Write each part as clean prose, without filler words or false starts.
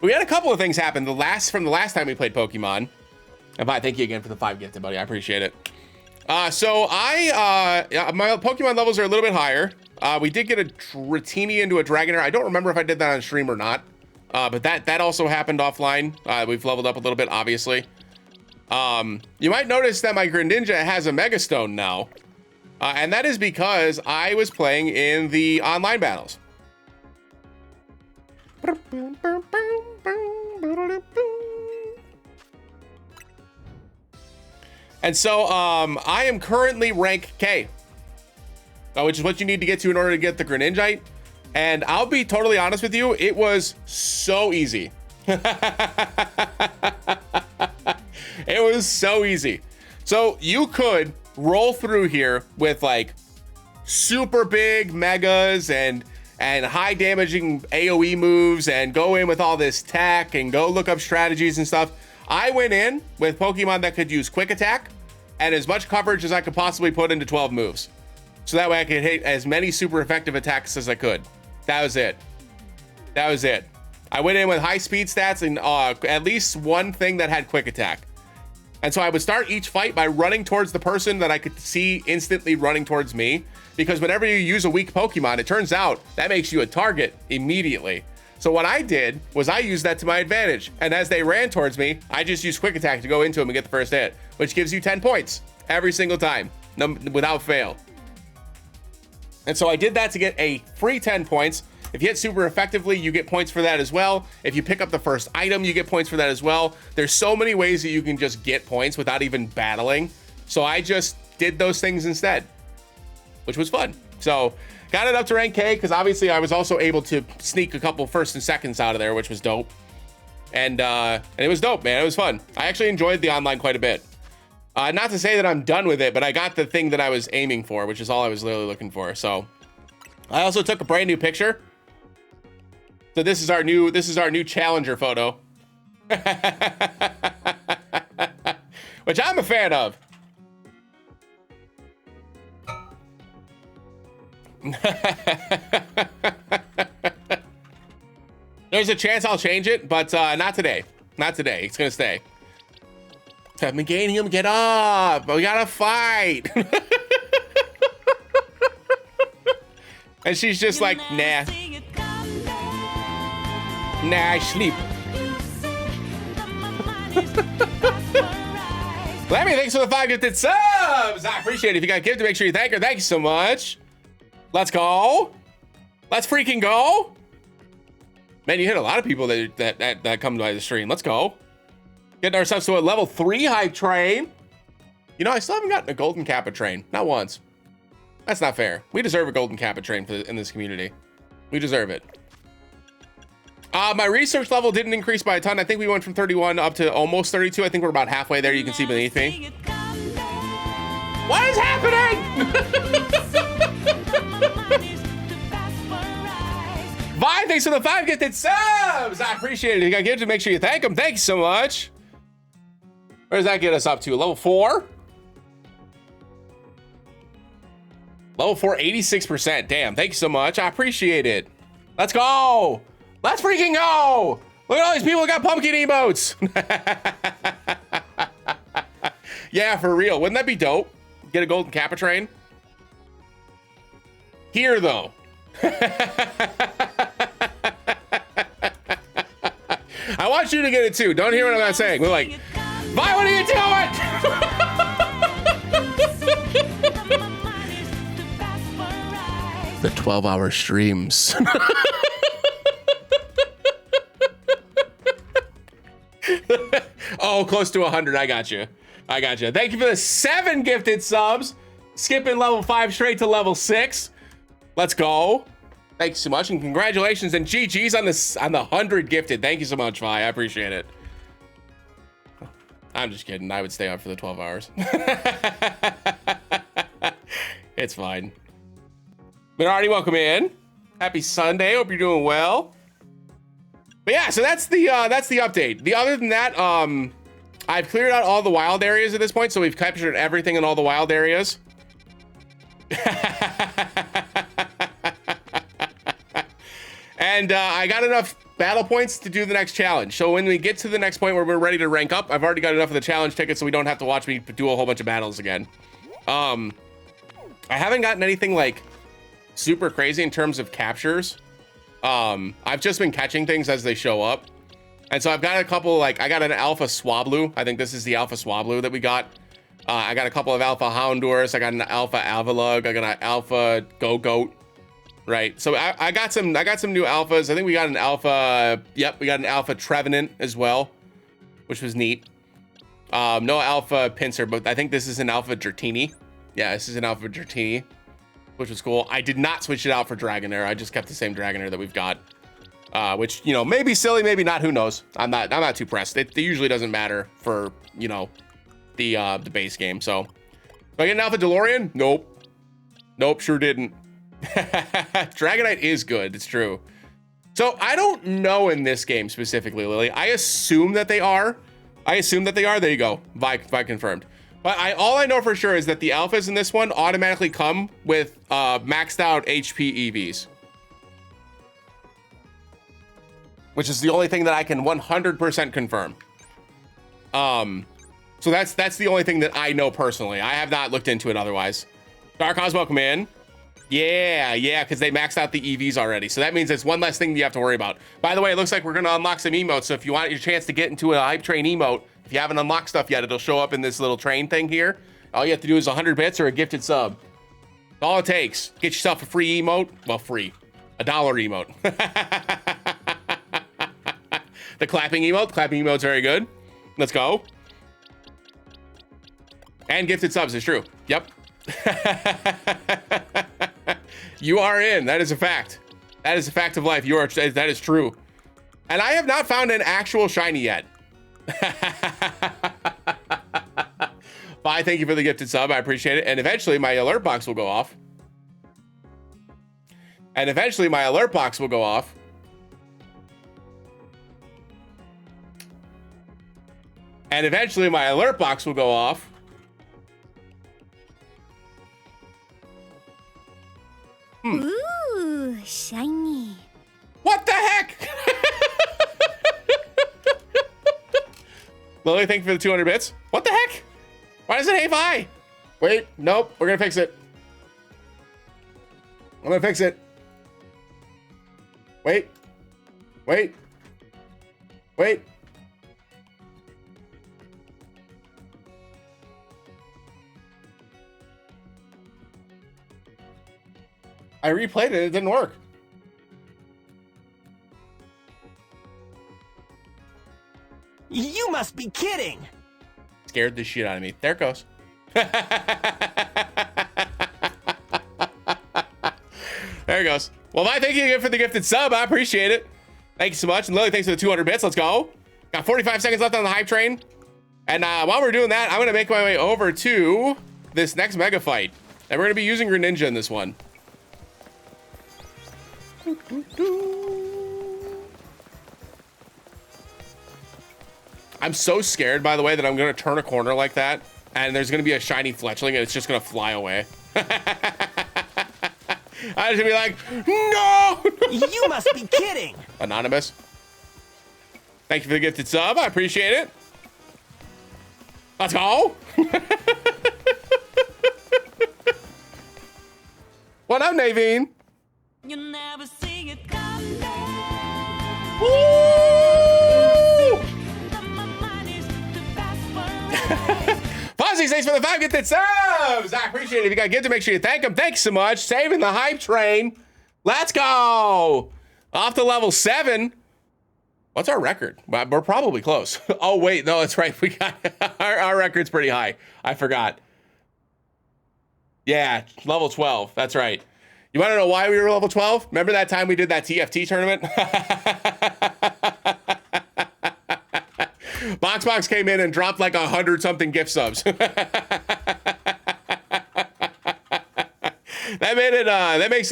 We had a couple of things happen from the last time we played Pokemon. And bye, thank you again for the 5 gifted, buddy. I appreciate it. So my Pokemon levels are a little bit higher. We did get a Dratini into a Dragonair. I don't remember if I did that on stream or not. But that also happened offline. We've leveled up a little bit, obviously. You might notice that my Greninja has a Mega Stone now. And that is because I was playing in the online battles. And so I am currently rank K, which is what you need to get to in order to get the Greninjite. And I'll be totally honest with you, it was so easy. It was so easy. So you could roll through here with like super big megas and high damaging AoE moves and go in with all this tech and go look up strategies and stuff. I went in with Pokemon that could use quick attack and as much coverage as I could possibly put into 12 moves. So that way I could hit as many super effective attacks as I could. That was it. That was it. I went in with high speed stats and at least one thing that had quick attack. And so I would start each fight by running towards the person that I could see instantly running towards me. Because whenever you use a weak Pokemon, it turns out that makes you a target immediately. So what I did was I used that to my advantage. And as they ran towards me, I just used quick attack to go into them and get the first hit, which gives you 10 points every single time, without fail. And so I did that to get a free 10 points. If you hit super effectively, you get points for that as well. If you pick up the first item, you get points for that as well. There's so many ways that you can just get points without even battling. So I just did those things instead, which was fun. So got it up to rank K because obviously I was also able to sneak a couple first and seconds out of there, which was dope. And it was dope, man. It was fun. I actually enjoyed the online quite a bit. Not to say that I'm done with it, but I got the thing that I was aiming for, which is all I was literally looking for. So I also took a brand new picture. So this is our new challenger photo, which I'm a fan of. There's a chance I'll change it, but not today. Not today. It's gonna stay. Meganium, get up! We gotta fight. And she's just like, nah. Nah, I sleep. Lemmy, thanks for the 5 gifted subs. I appreciate it. If you got gifted, make sure you thank her. Thank you so much. Let's go. Let's freaking go. Man, you hit a lot of people that come by the stream. Let's go. Getting ourselves to a level 3 hype train. You know, I still haven't gotten a golden Kappa train. Not once. That's not fair. We deserve a golden Kappa train in this community. We deserve it. My research level didn't increase by a ton. I think we went from 31 up to almost 32. I think we're about halfway there. You can see beneath me. What is happening? Vi, thanks for the 5 gifted subs. I appreciate it. If you got gifted, make sure you thank them. Thank you so much. Where does that get us up to? Level 4? Level 4, 86%. Damn, thank you so much. I appreciate it. Let's go. Let's freaking go. Look at all these people who got pumpkin emotes. Yeah, for real. Wouldn't that be dope? Get a golden Kappa train. Here, though. I want you to get it, too. Don't hear what I'm not saying. We're like, Vi, what are you doing? The 12-hour streams. Oh, close to 100. I got you. I got you. Thank you for the 7 gifted subs. Skipping level 5 straight to level 6. Let's go. Thank you so much, and congratulations and GG's on the 100 gifted. Thank you so much, Vi. I appreciate it. I'm just kidding. I would stay on for the 12 hours. It's fine. Minardi, welcome in. Happy Sunday. Hope you're doing well. But yeah, so that's the update. Other than that, I've cleared out all the wild areas at this point, so we've captured everything in all the wild areas. And I got enough battle points to do the next challenge. So when we get to the next point where we're ready to rank up, I've already got enough of the challenge tickets so we don't have to watch me do a whole bunch of battles again. I haven't gotten anything like super crazy in terms of captures. I've just been catching things as they show up. And so I've got a couple, like I got an alpha swablu. I think this is the alpha swablu that we got. I got a couple of alpha houndors. I got an alpha avalug. I got an alpha go-goat. Right, so I got some new alphas. I think we got an alpha, yep, we got an alpha Trevenant as well, which was neat. No alpha Pincer, but I think this is an alpha Dratini. Yeah, this is an alpha Dratini, which was cool. I did not switch it out for Dragonair. I just kept the same Dragonair that we've got, which, you know, maybe silly, maybe not, who knows. I'm not too pressed. It usually doesn't matter for, you know, the base game. So, do I get an alpha DeLorean? Nope, sure didn't. Dragonite is good, it's true. So I don't know in this game specifically, Lily. I assume that they are. There you go. Vi confirmed. But all I know for sure is that the alphas in this one automatically come with maxed out HP EVs. Which is the only thing that I can 100% confirm. So that's the only thing that I know personally. I have not looked into it otherwise. Dark Cosmo, come in. Yeah, because they maxed out the EVs already. So that means there's one less thing you have to worry about. By the way, it looks like we're going to unlock some emotes. So if you want your chance to get into a hype train emote, if you haven't unlocked stuff yet, it'll show up in this little train thing here. All you have to do is 100 bits or a gifted sub. That's all it takes. Get yourself a free emote. Well, free. $1 emote. The clapping emote. The clapping emote's very good. Let's go. And gifted subs is true. Yep. You are in. That is a fact. That is a fact of life. That is true. And I have not found an actual shiny yet. Bye. Thank you for the gifted sub. I appreciate it. And eventually my alert box will go off. And eventually my alert box will go off. And eventually my alert box will go off. Ooh, shiny. What the heck? Lily, thank you for the 200 bits. What the heck? Why does it hate Vi? Wait, nope, we're gonna fix it. I'm gonna fix it. Wait. I replayed it, it didn't work. You must be kidding! Scared the shit out of me. There it goes. There it goes. Well, Vi, thank you again for the gifted sub. I appreciate it. Thank you so much. And Lily, thanks for the 200 bits. Let's go. Got 45 seconds left on the hype train. And while we're doing that, I'm going to make my way over to this next mega fight. And we're going to be using Greninja in this one. I'm so scared, by the way, that I'm going to turn a corner like that and there's going to be a shiny fletchling and it's just going to fly away. I just be like, no! You must be kidding! Anonymous. Thank you for the gifted sub. I appreciate it. Let's go. What up, Naveen? You never see it coming. Woo! My mind is the fast Fuzzy, thanks for the 5 gifted subs. I appreciate it. If you got a gift, make sure you thank them. Thanks so much. Saving the hype train. Let's go. Off to level 7. What's our record? Well, we're probably close. Oh, wait. No, that's right. We got our record's pretty high. I forgot. Yeah, level 12. That's right. You want to know why we were level 12? Remember that time we did that TFT tournament? Box came in and dropped like 100-something gift subs. That made it. That makes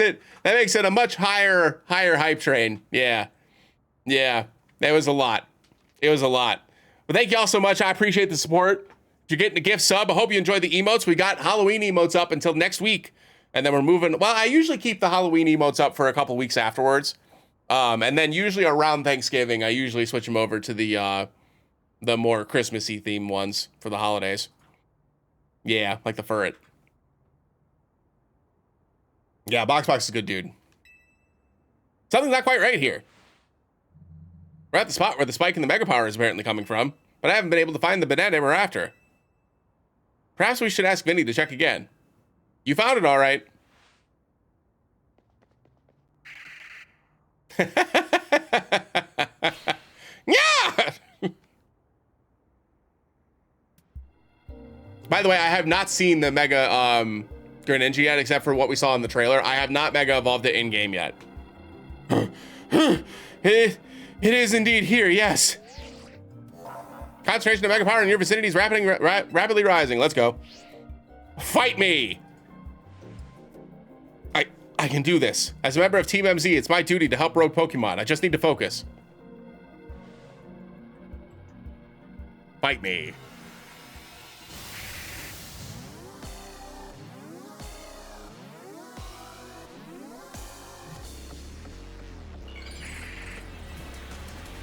it a much higher hype train. Yeah. That was a lot. It was a lot. But thank y'all so much. I appreciate the support. If you're getting a gift sub, I hope you enjoyed the emotes. We got Halloween emotes up until next week. And then we're moving. Well, I usually keep the Halloween emotes up for a couple weeks afterwards. And then usually around Thanksgiving, I usually switch them over to the more Christmassy themed ones for the holidays. Yeah, like the Furret. Yeah, Box is a good dude. Something's not quite right here. We're at the spot where the spike in the Mega Power is apparently coming from, but I haven't been able to find the banana we're after. Perhaps we should ask Vinny to check again. You found it all right. Yeah! By the way, I have not seen the Mega Greninja yet, except for what we saw in the trailer. I have not Mega Evolved it in-game yet. It is indeed here, yes. Concentration of Mega Power in your vicinity is rapidly rising. Let's go. Fight me! I can do this. As a member of Team MZ, it's my duty to help rogue Pokemon. I just need to focus. Fight me.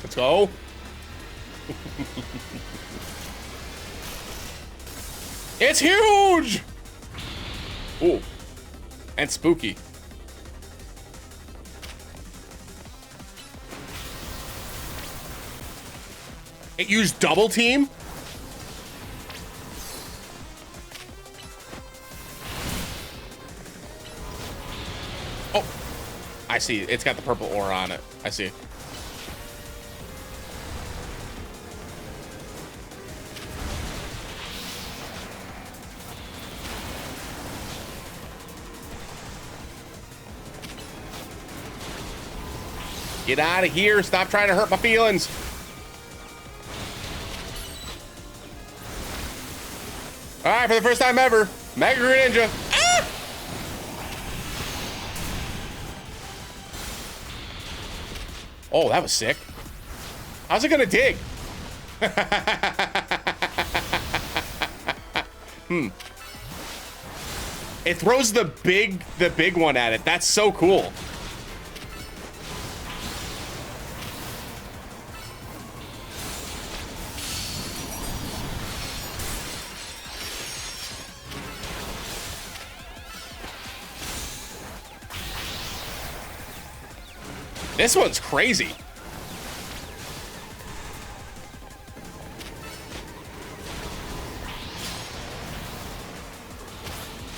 Let's go. It's huge! Ooh. And spooky. It used double team? Oh, I see. It's got the purple aura on it. I see. Get out of here. Stop trying to hurt my feelings. All right, for the first time ever, Mega Greninja. Ah! Oh, that was sick. How's it gonna dig? It throws the big one at it. That's so cool. This one's crazy.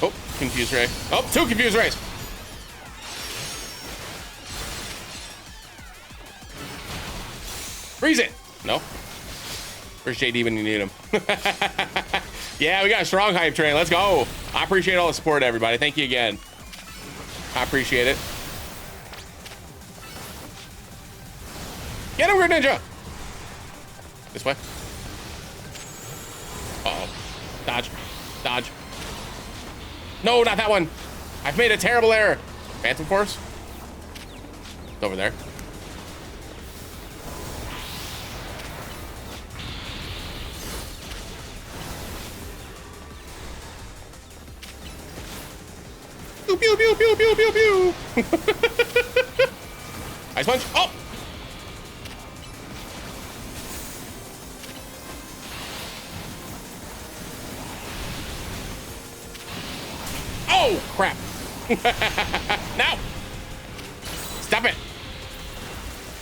Oh, confused ray. Oh, two confused rays. Freeze it. No. Where's JD when you need him? Yeah, we got a strong hype train. Let's go. I appreciate all the support, everybody. Thank you again. I appreciate it. Get him, Greninja! This way. Uh-oh. Dodge. Dodge. No, not that one. I've made a terrible error. Phantom Force? It's over there. Pew, pew, pew, pew, pew, pew, pew. Ice Punch. Oh! Oh, crap. No. Stop it.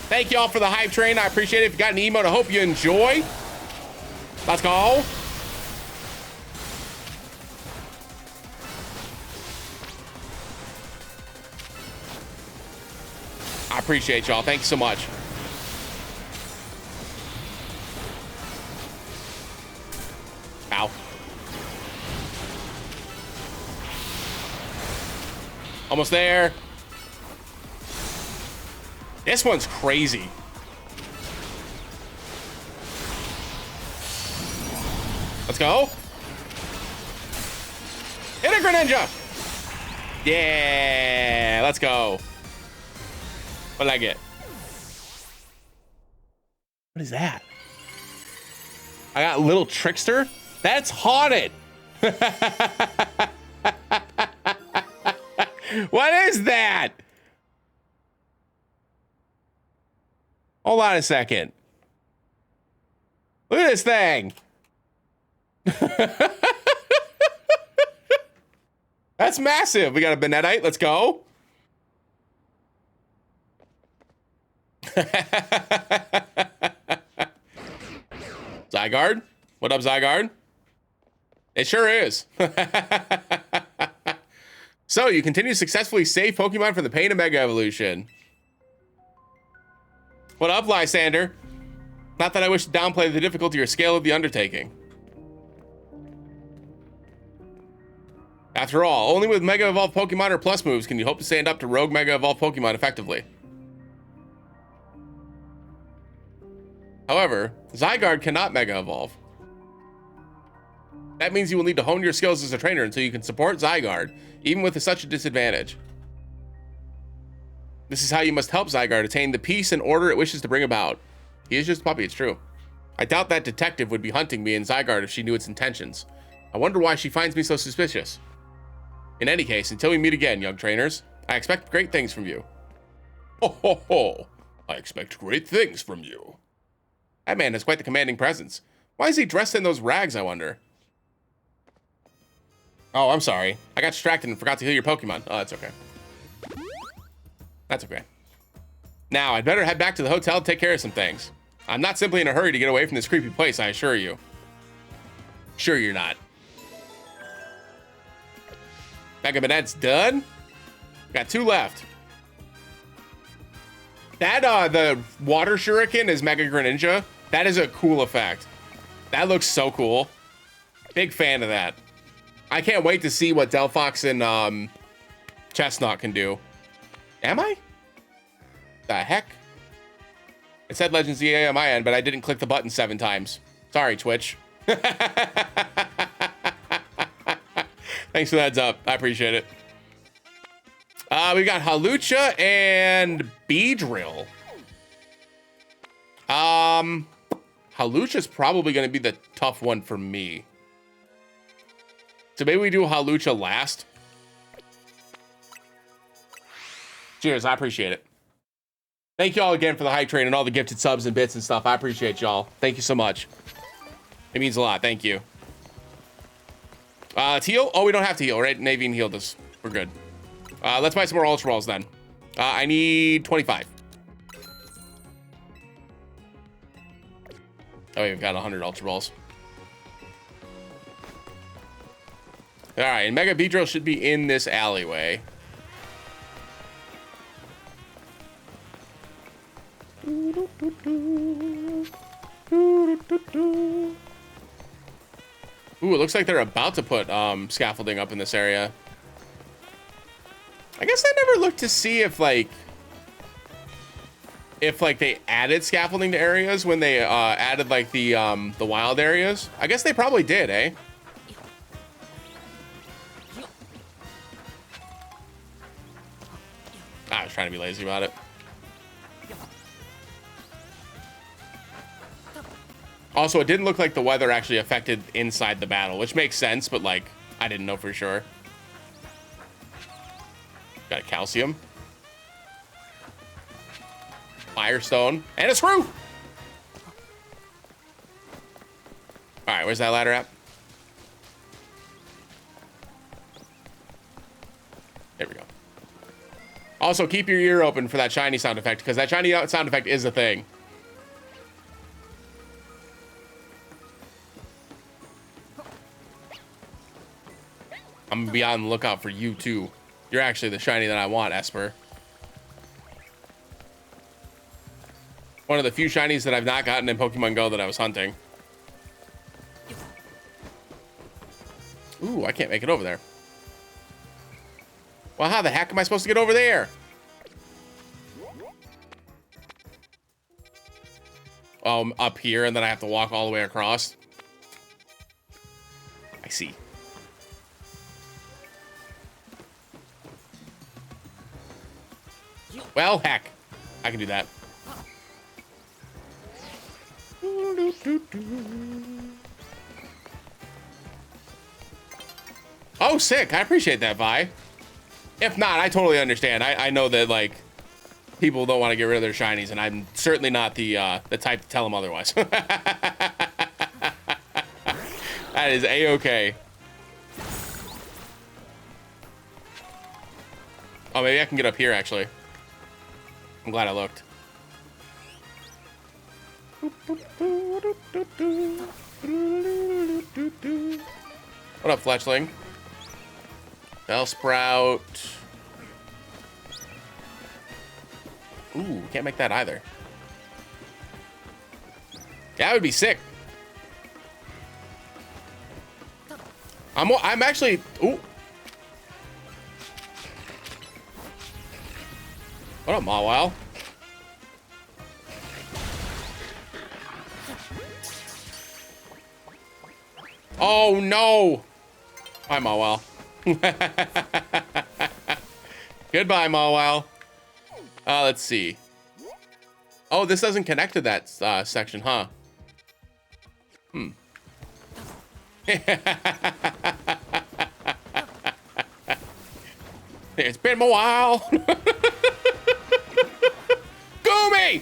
Thank you all for the hype train. I appreciate it. If you got an emote, I hope you enjoy. Let's go. I appreciate y'all. Thank you so much. Ow. Almost there. This one's crazy. Let's go. Hit a Greninja. Yeah, let's go. What did I get? What is that? I got Little Trickster? That's haunted. What is that? Hold on a second. Look at this thing. That's massive. We got a Benedite. Let's go. Zygarde? What up, Zygarde? It sure is. So, you continue to successfully save Pokemon from the pain of Mega Evolution. What up, Lysander? Not that I wish to downplay the difficulty or scale of the undertaking. After all, only with Mega Evolved Pokemon or Plus moves can you hope to stand up to rogue Mega Evolved Pokemon effectively. However, Zygarde cannot Mega Evolve. That means you will need to hone your skills as a trainer until you can support Zygarde, even with such a disadvantage. This is how you must help Zygarde attain the peace and order it wishes to bring about. He is just a puppy, it's true. I doubt that detective would be hunting me and Zygarde if she knew its intentions. I wonder why she finds me so suspicious. In any case, until we meet again, young trainers, I expect great things from you. Ho ho ho! I expect great things from you. That man has quite the commanding presence. Why is he dressed in those rags, I wonder? Oh, I'm sorry. I got distracted and forgot to heal your Pokemon. Oh, that's okay. That's okay. Now, I'd better head back to the hotel and take care of some things. I'm not simply in a hurry to get away from this creepy place, I assure you. Sure you're not. Mega Manette's done? Got 2 left. That, the water shuriken is Mega Greninja. That is a cool effect. That looks so cool. Big fan of that. I can't wait to see what Delphox and, Chestnut can do. Am I? The heck? It said Legends EA on my end, but I didn't click the button 7 times. Sorry, Twitch. Thanks for the heads up. I appreciate it. We got Halucha and Beedrill. Halucha's probably going to be the tough one for me. So maybe we do Halucha last. Cheers, I appreciate it. Thank you all again for the hype train and all the gifted subs and bits and stuff. I appreciate y'all. Thank you so much. It means a lot. Thank you. To heal? Oh, we don't have to heal, right? Naveen healed us. We're good. Let's buy some more Ultra Balls then. I need 25. Oh, we've got 100 Ultra Balls. All right, and Mega Beedrill should be in this alleyway. Ooh, it looks like they're about to put scaffolding up in this area. I guess I never looked to see if like they added scaffolding to areas when they added like the wild areas. I guess they probably did, eh? I was trying to be lazy about it. Also, it didn't look like the weather actually affected inside the battle, which makes sense, but like, I didn't know for sure. Got a calcium. Firestone. And a screw! Alright, where's that ladder at? There we go. Also, keep your ear open for that shiny sound effect, because that shiny sound effect is a thing. I'm gonna be on the lookout for you too. You're actually the shiny that I want, Esper. One of the few shinies that I've not gotten in Pokemon Go that I was hunting. Ooh, I can't make it over there. Well, how the heck am I supposed to get over there? Oh, I'm up here and then I have to walk all the way across. I see. Well, heck. I can do that. Oh, sick. I appreciate that, Vi. If not, I totally understand. I know that, like, people don't want to get rid of their shinies, and I'm certainly not the type to tell them otherwise. That is a-okay. Oh, maybe I can get up here, actually. I'm glad I looked. What up, Fletchling? Bellsprout. Ooh, can't make that either. That would be sick. I'm actually, ooh. What up, Mawile? Oh no! Bye, Mawile. Goodbye, Mawile. Let's see. Oh, this doesn't connect to that section, huh? Hmm. It's been a while. Goomy!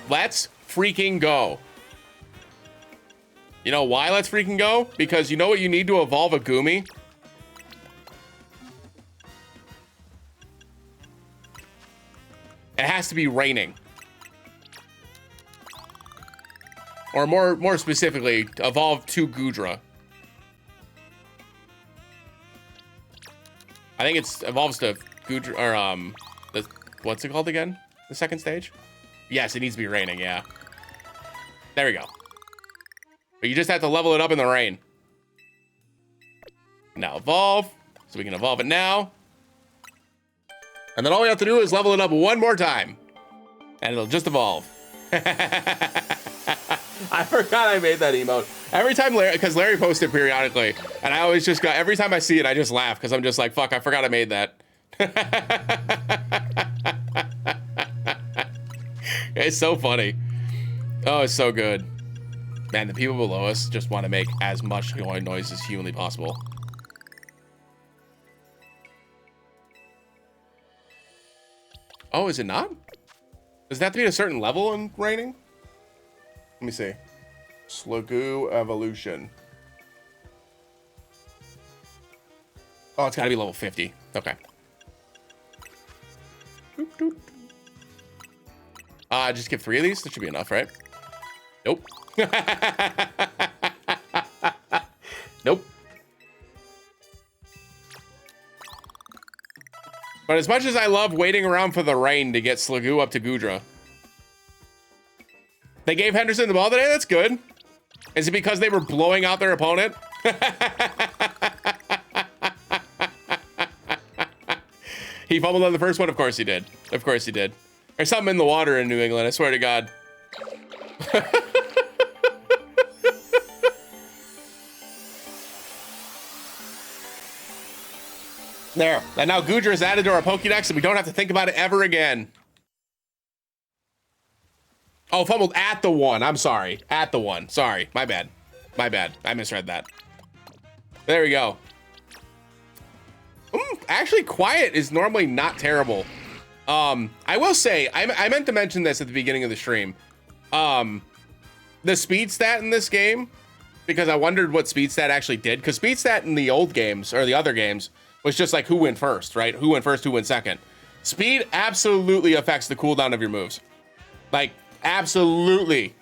Let's freaking go. You know why let's freaking go? Because you know what you need to evolve a Goomy? It has to be raining. Or more specifically, evolve to Goodra. I think it's evolves to Goodra, or what's it called again? The second stage? Yes, it needs to be raining, yeah. There we go. But you just have to level it up in the rain. Now evolve, so we can evolve it now. And then all we have to do is level it up one more time. And it'll just evolve. I forgot I made that emote. Every time because Larry posts it periodically. And I always just got, every time I see it, I just laugh. Because I'm just like, fuck, I forgot I made that. It's so funny. Oh, it's so good. Man, the people below us just want to make as much noise as humanly possible. Oh, is it not? Does it have to be at a certain level in raining? Let me see. Slugoo evolution. Oh, it's gotta be level 50. Okay. Just give 3 of these. That should be enough, right? Nope. Nope. But as much as I love waiting around for the rain to get Slugoo up to Goodra, they gave Henderson the ball today? That's good. Is it because they were blowing out their opponent? He fumbled on the first one? Of course he did. Of course he did. There's something in the water in New England, I swear to God. There. And now Goodra is added to our Pokédex and we don't have to think about it ever again. Oh, fumbled at the one. I'm sorry. At the one. Sorry. My bad. My bad. I misread that. There we go. Actually, Quiet is normally not terrible. I will say, I meant to mention this at the beginning of the stream. The speed stat in this game, because I wondered what speed stat actually did. Because speed stat in the old games, or the other games, was just like who went first, right? Who went first, who went second. Speed absolutely affects the cooldown of your moves. Like, absolutely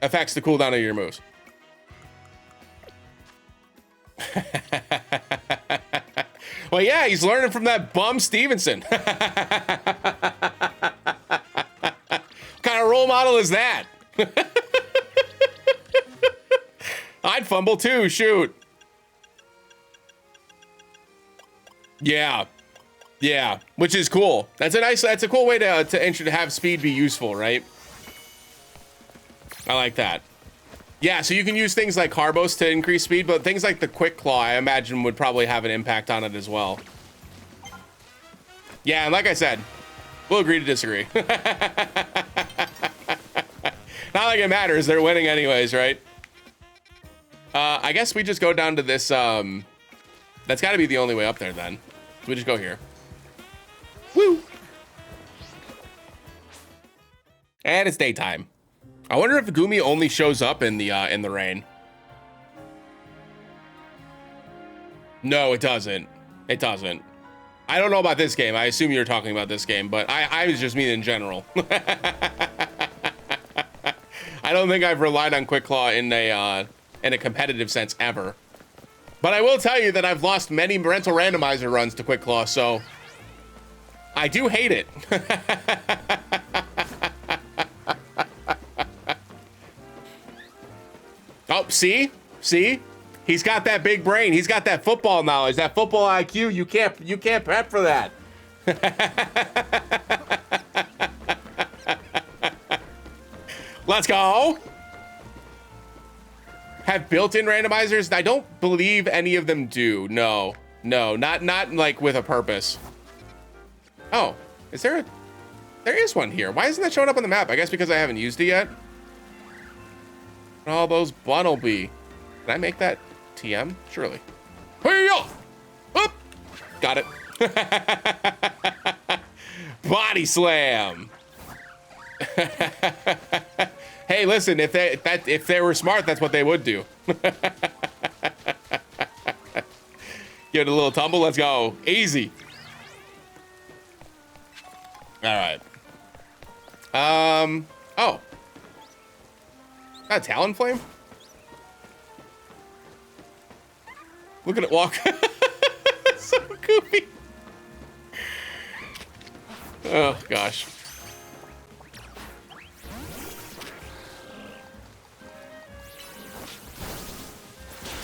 affects the cooldown of your moves. Well, yeah, he's learning from that bum Stevenson. What kind of role model is that? I'd fumble too, shoot. Yeah. Yeah, which is cool. That's a cool way to have speed be useful, right? I like that. Yeah, so you can use things like Carbos to increase speed, but things like the Quick Claw, I imagine, would probably have an impact on it as well. Yeah, and like I said, We'll agree to disagree. Not like it matters. They're winning anyways, right? I guess we just go down to this. That's got to be the only way up there then. We just go here. Woo! And it's daytime. I wonder if Gumi only shows up in the rain. No, it doesn't. It doesn't. I don't know about this game. I assume you're talking about this game, but I was just mean in general. I don't think I've relied on Quick Claw in a competitive sense ever. But I will tell you that I've lost many rental randomizer runs to Quick Claw, so I do hate it. Oh, see? See? He's got that big brain. He's got that football knowledge, that football IQ. You can't prep for that. Let's go. Have built-in randomizers? I don't believe any of them do. No, not like with a purpose. Oh, there is one here. Why isn't that showing up on the map? I guess because I haven't used it yet. All those Bunnelby. Can I make that TM? Surely. Hey-ya! Up! Got it. Body slam. Hey, listen, if they were smart, that's what they would do. Give it a little tumble. Let's go. Easy. All right. Oh. That Talonflame? Look at it walk. So goofy. Oh, gosh.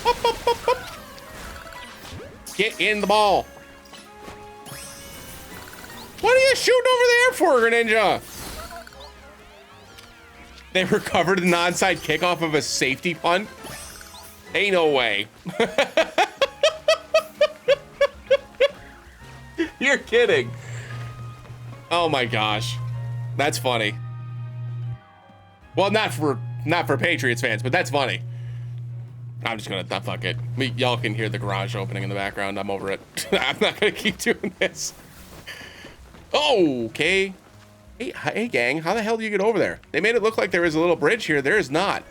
Up, up, up, up. Get in the ball. What are you shooting over there for, Greninja? They recovered an onside kick off of a safety punt? Ain't no way. You're kidding. Oh my gosh. That's funny. Well, not for Patriots fans, but that's funny. I'm just gonna fuck it. Y'all can hear the garage opening in the background. I'm over it. I'm not gonna keep doing this. Okay. Hey, gang, how the hell do you get over there? They made it look like there was a little bridge here. There is not.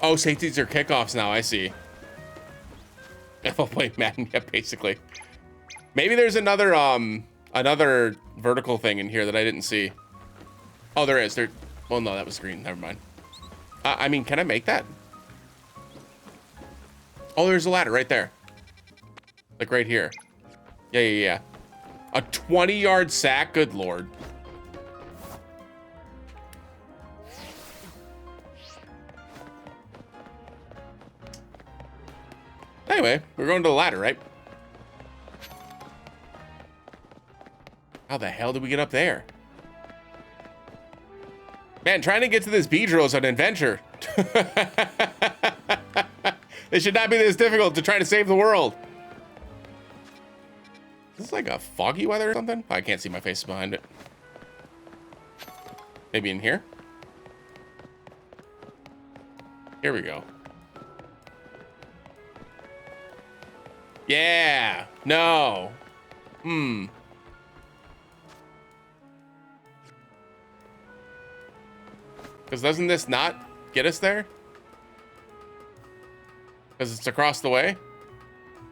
Oh, safeties are kickoffs now. I see. I'll play Madden, yeah, basically. Maybe there's another vertical thing in here that I didn't see. Oh, there is. Well, no, that was green. Never mind. I mean, can I make that? Oh, there's a ladder right there. Like right here. Yeah. A 20-yard sack? Good lord. Anyway, we're going to the ladder, right? How the hell did we get up there? Man, trying to get to this Beedrill is an adventure. It should not be this difficult to try to save the world. Is this like a foggy weather or something? I can't see my face behind it. Maybe in here? Here we go. Yeah. No. Because doesn't this not get us there? Because it's across the way?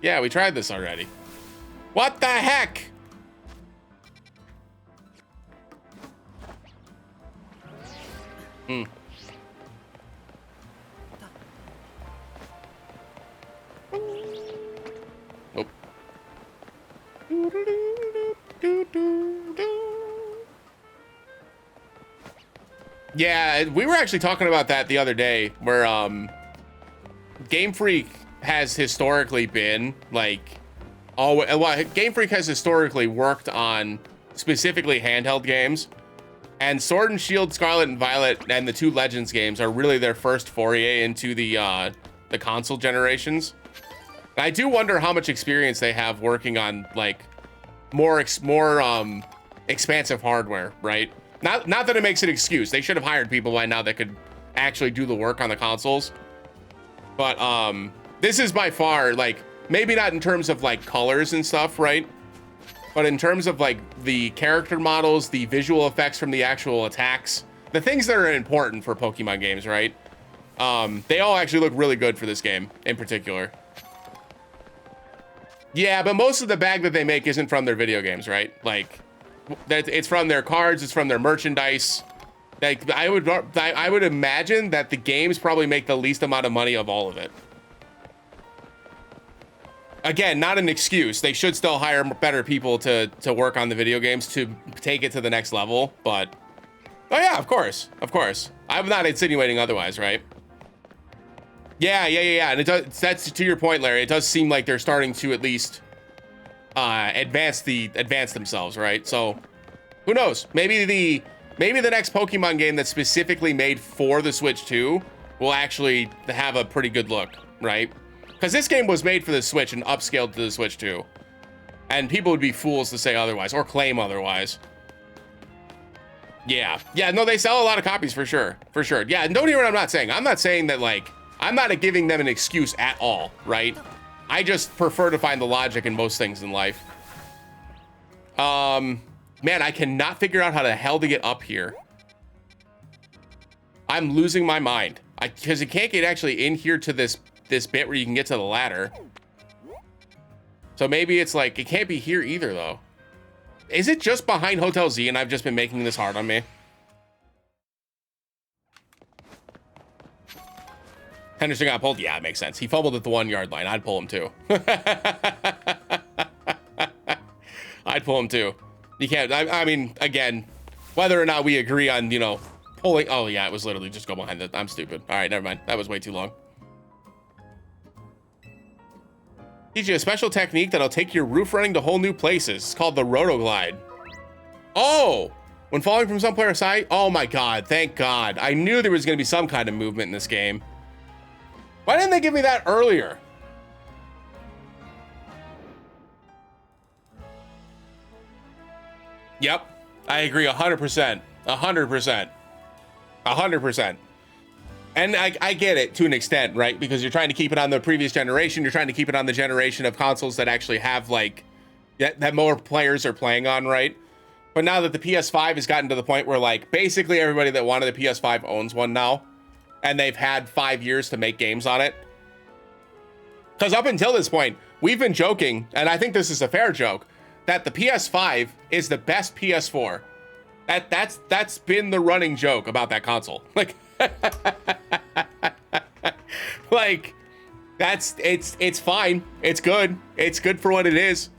Yeah, we tried this already. What the heck? Nope. Yeah, we were actually talking about that the other day, where Game Freak has historically been like, Game Freak has historically worked on specifically handheld games, and Sword and Shield, Scarlet and Violet, and the two Legends games are really their first foray into the console generations. I do wonder how much experience they have working on like more expansive hardware, right? Not that it makes an excuse. They should have hired people by now that could actually do the work on the consoles. But this is by far, like, maybe not in terms of like colors and stuff, right? But in terms of like the character models, the visual effects from the actual attacks, the things that are important for Pokemon games, right? They all actually look really good for this game in particular. Yeah, but most of the bag that they make isn't from their video games, right? Like, it's from their cards, it's from their merchandise. Like, I would imagine that the games probably make the least amount of money of all of it. Again, not an excuse. They should still hire better people to work on the video games to take it to the next level, but... Oh yeah, of course, of course. I'm not insinuating otherwise, right? Yeah. And it does, that's to your point, Larry. It does seem like they're starting to at least advance themselves, right? So who knows? Maybe the next Pokemon game that's specifically made for the Switch 2 will actually have a pretty good look, right? Because this game was made for the Switch and upscaled to the Switch 2. And people would be fools to say otherwise or claim otherwise. Yeah, no, they sell a lot of copies for sure. Yeah, and don't hear what I'm not saying. I'm not saying that, like, I'm not giving them an excuse at all, right? I just prefer to find the logic in most things in life. Man, I cannot figure out how the hell to get up here. I'm losing my mind. Because you can't get actually in here to this bit where you can get to the ladder. So maybe it's like, it can't be here either, though. Is it just behind Hotel Z and I've just been making this hard on me? Henderson got pulled? Yeah, it makes sense. He fumbled at the 1 yard line. I'd pull him too. I'd pull him too. You can't, I mean, again, whether or not we agree on, you know, pulling. Oh yeah, it was literally just go behind it. I'm stupid. All right, never mind. That was way too long. Teach you a special technique that'll take your roof running to whole new places. It's called the Rotoglide. Oh, when falling from some player's side. Oh my God, thank God. I knew there was gonna be some kind of movement in this game. Why didn't they give me that earlier? Yep, I agree 100%. 100%. 100%. And I get it to an extent, right? Because you're trying to keep it on the previous generation. You're trying to keep it on the generation of consoles that actually have, like, that more players are playing on, right? But now that the PS5 has gotten to the point where, like, basically everybody that wanted the PS5 owns one now. And they've had 5 years to make games on it. Because up until this point, we've been joking, and I think this is a fair joke, that the PS5 is the best PS4. That's been the running joke about that console. Like... like, it's fine. It's good. It's good for what it is.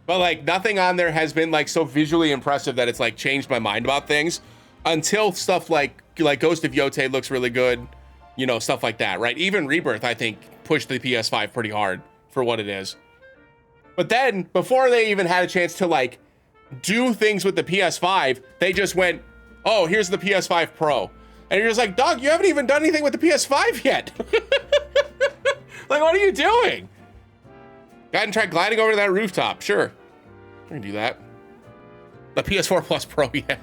But like, nothing on there has been like so visually impressive that it's like changed my mind about things until stuff like Ghost of Yotei looks really good, you know, stuff like that, right? Even Rebirth, I think, pushed the PS5 pretty hard for what it is. But then before they even had a chance to like do things with the PS5, they just went, oh, here's the PS5 Pro. And you're just like, dog, you haven't even done anything with the PS5 yet. Like, what are you doing? Go ahead and try gliding over to that rooftop. Sure. I can do that. The PS4 Plus Pro, yeah.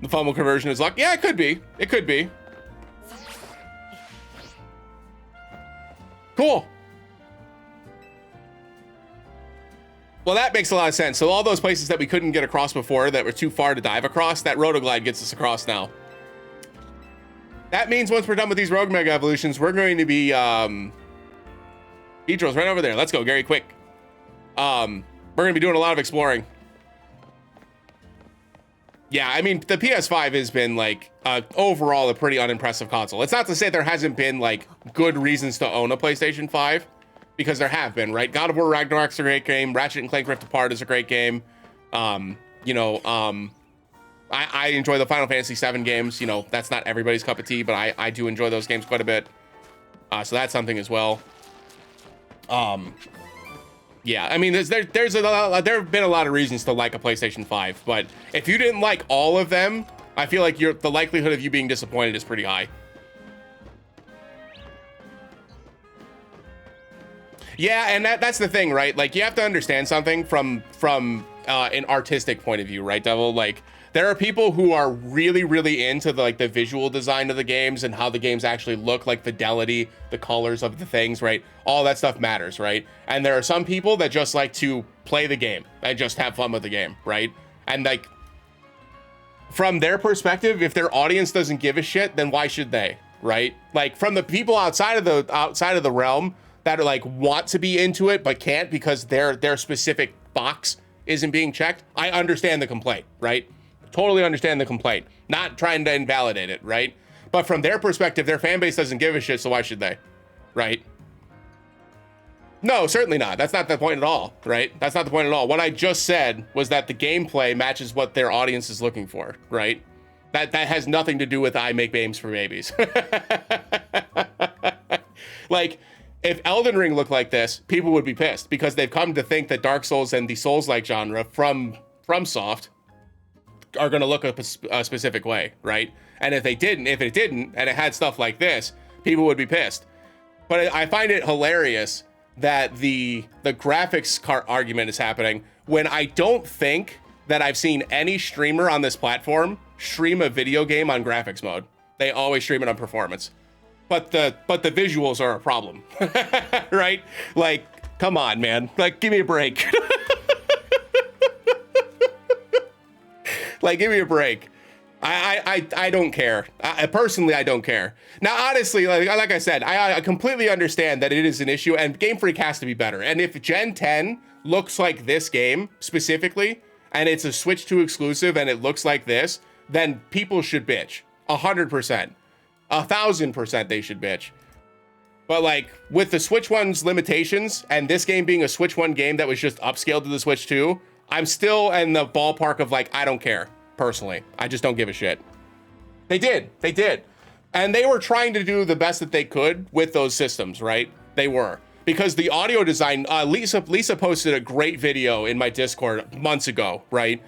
The fumble conversion is luck. Yeah, it could be. It could be. Cool. Well, that makes a lot of sense. So all those places that we couldn't get across before that were too far to dive across, that Rotoglide gets us across now. That means once we're done with these Rogue Mega Evolutions, we're going to be, Pedro's right over there. Let's go, Gary, quick. We're going to be doing a lot of exploring. Yeah, I mean, the PS5 has been, like, overall a pretty unimpressive console. It's not to say there hasn't been, like, good reasons to own a PlayStation 5. Because there have been, right? God of War Ragnarok's a great game. Ratchet and Clank Rift Apart is a great game. I enjoy the Final Fantasy VII games. You know, that's not everybody's cup of tea, but I do enjoy those games quite a bit. So that's something as well. Yeah, I mean, there have been a lot of reasons to like a PlayStation 5, but if you didn't like all of them, I feel like the likelihood of you being disappointed is pretty high. Yeah, and that's the thing, right? Like, you have to understand something from an artistic point of view, right, Devil? Like, there are people who are really, really into the visual design of the games and how the games actually look, like fidelity, the colors of the things, right? All that stuff matters, right? And there are some people that just like to play the game and just have fun with the game, right? And like, from their perspective, if their audience doesn't give a shit, then why should they, right? Like, from the people outside of the realm that are like want to be into it but can't because their specific box isn't being checked, I understand the complaint, right? Totally understand the complaint. Not trying to invalidate it, right? But from their perspective, their fan base doesn't give a shit, so why should they? Right? No, certainly not. That's not the point at all, right? That's not the point at all. What I just said was that the gameplay matches what their audience is looking for, right? That has nothing to do with I make games for babies. Like, if Elden Ring looked like this, people would be pissed because they've come to think that Dark Souls and the Souls-like genre from FromSoft are going to look a specific way, right? And if it didn't, and it had stuff like this, people would be pissed. But I find it hilarious that the graphics argument is happening when I don't think that I've seen any streamer on this platform stream a video game on graphics mode. They always stream it on performance. But the visuals are a problem, right? Like, come on, man. Like, give me a break. Like, give me a break. I don't care. Personally, I don't care. Now, honestly, like I said, I completely understand that it is an issue, and Game Freak has to be better. And if Gen 10 looks like this game specifically, and it's a Switch 2 exclusive, and it looks like this, then people should bitch. 100%. 1,000% they should bitch. But like, with the Switch 1's limitations, and this game being a Switch 1 game that was just upscaled to the Switch 2, I'm still in the ballpark of like, I don't care, personally. I just don't give a shit. They did. And they were trying to do the best that they could with those systems, right? They were. Because the audio design, Lisa posted a great video in my Discord months ago, right?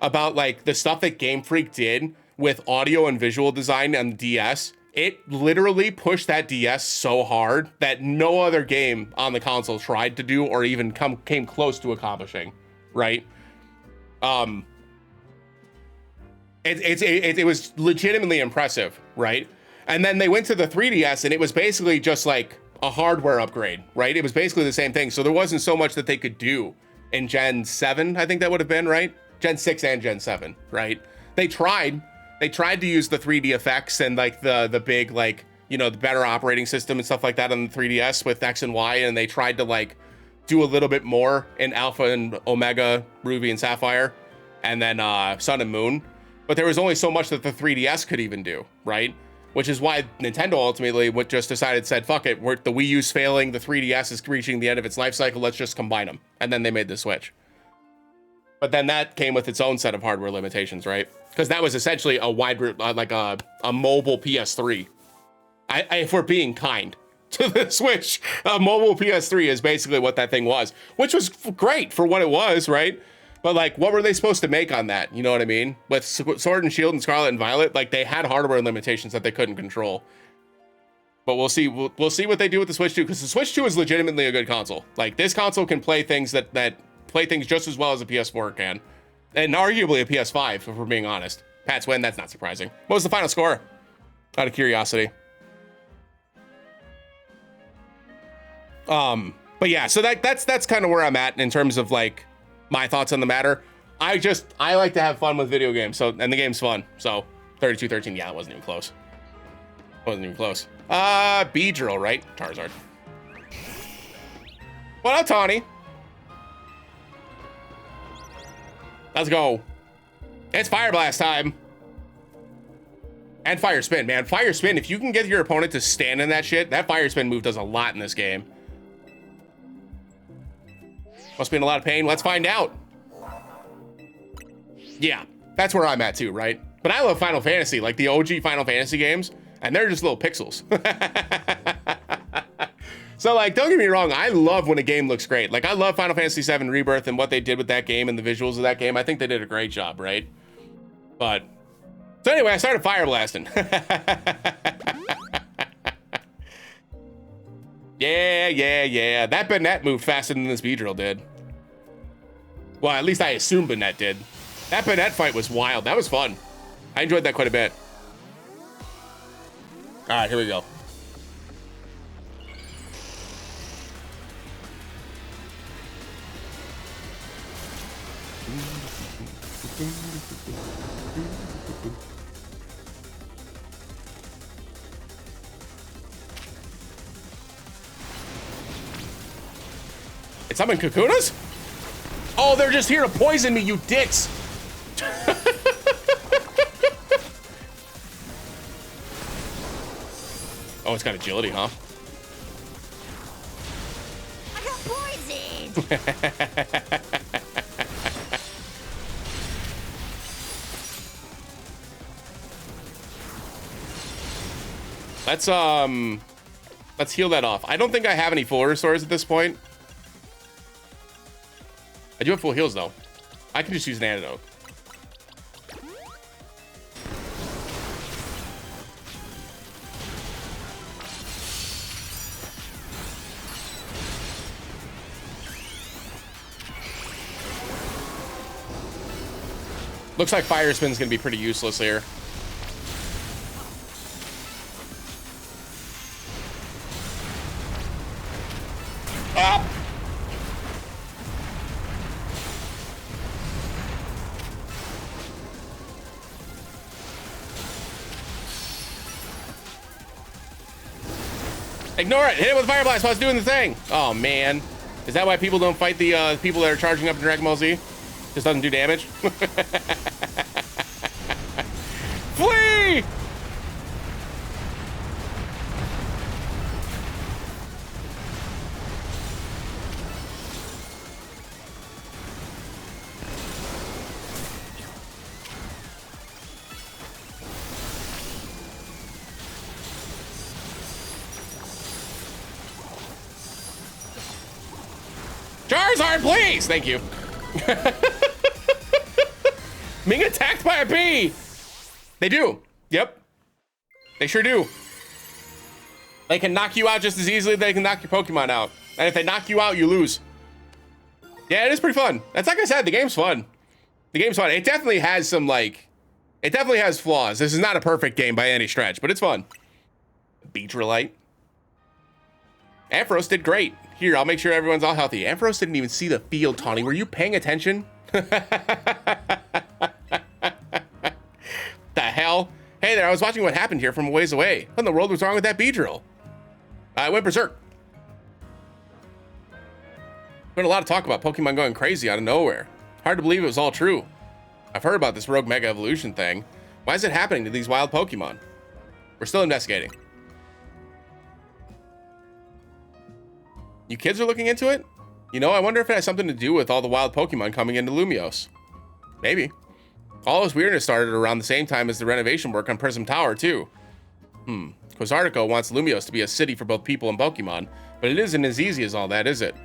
About like the stuff that Game Freak did with audio and visual design on the DS. It literally pushed that DS so hard that no other game on the console tried to do or even came close to accomplishing, right? It was legitimately impressive, right? And then they went to the 3DS and it was basically just like a hardware upgrade, right? It was basically the same thing. So there wasn't so much that they could do in Gen 7, I think that would have been, right? Gen 6 and Gen 7, right? They tried to use the 3D effects and like the big, like, you know, the better operating system and stuff like that on the 3DS with X and Y, and they tried to like do a little bit more in Alpha and Omega, Ruby and Sapphire, and then Sun and Moon. But there was only so much that the 3DS could even do, right? Which is why Nintendo ultimately said, fuck it, the Wii U's failing, the 3DS is reaching the end of its life cycle, let's just combine them. And then they made the Switch. But then that came with its own set of hardware limitations, right? Because that was essentially a a mobile PS3. If we're being kind to the Switch, a mobile PS3 is basically what that thing was, which was great for what it was, right? But like, what were they supposed to make on that? You know what I mean? With Sword and Shield and Scarlet and Violet, like they had hardware limitations that they couldn't control. But we'll see. We'll see what they do with the Switch 2, because the Switch 2 is legitimately a good console. Like, this console can play things that play things just as well as a PS4 can, and arguably a PS5, if we're being honest. Pats win. That's not surprising. What was the final score? Out of curiosity. But yeah, so that's kind of where I'm at in terms of like my thoughts on the matter. I like to have fun with video games, so, and the game's fun. So 32-13, yeah, it wasn't even close. Beedrill, right? Charizard. What up, Tawny? Let's go. It's Fire Blast time. And Fire Spin, man. Fire Spin, if you can get your opponent to stand in that shit, that Fire Spin move does a lot in this game. Must be in a lot of pain. Let's find out. Yeah, that's where I'm at too, right? But I love Final Fantasy, like the OG Final Fantasy games, and they're just little pixels. So like, don't get me wrong, I love when a game looks great. Like, I love Final Fantasy VII Rebirth and what they did with that game and the visuals of that game. I think they did a great job, right? But, so anyway, I started fire blasting. Yeah. That Banette moved faster than this Beedrill did. Well, at least I assume Banette did. That Banette fight was wild. That was fun. I enjoyed that quite a bit. All right, here we go. It's summoned Kakunas? Oh, they're just here to poison me, you dicks! Oh, it's got agility, huh? I got poisoned. Let's heal that off. I don't think I have any full restores at this point. I do have full heals though. I can just use an antidote. Looks like Fire Spin's gonna be pretty useless here. Ah! Ignore it. Hit it with Fire Blast while it's doing the thing. Oh man, is that why people don't fight the people that are charging up in Dragon Ball Z? Just doesn't do damage. Flee! Charizard, please! Thank you. Being attacked by a bee! They do. Yep. They sure do. They can knock you out just as easily as they can knock your Pokemon out. And if they knock you out, you lose. Yeah, it is pretty fun. That's like I said, the game's fun. The game's fun. It definitely has some, like... It definitely has flaws. This is not a perfect game by any stretch, but it's fun. Beedrillite. Ampharos did great. Here, I'll make sure everyone's all healthy. Ampharos didn't even see the field, Tawny. Were you paying attention? The hell? Hey there, I was watching what happened here from a ways away. What in the world was wrong with that Beedrill? I went berserk. Been a lot of talk about Pokemon going crazy out of nowhere. Hard to believe it was all true. I've heard about this rogue mega evolution thing. Why is it happening to these wild Pokemon? We're still investigating. You kids are looking into it? You know, I wonder if it has something to do with all the wild Pokemon coming into Lumiose. Maybe. All this weirdness started around the same time as the renovation work on Prism Tower, too. Quasartico wants Lumiose to be a city for both people and Pokemon, but it isn't as easy as all that, is it?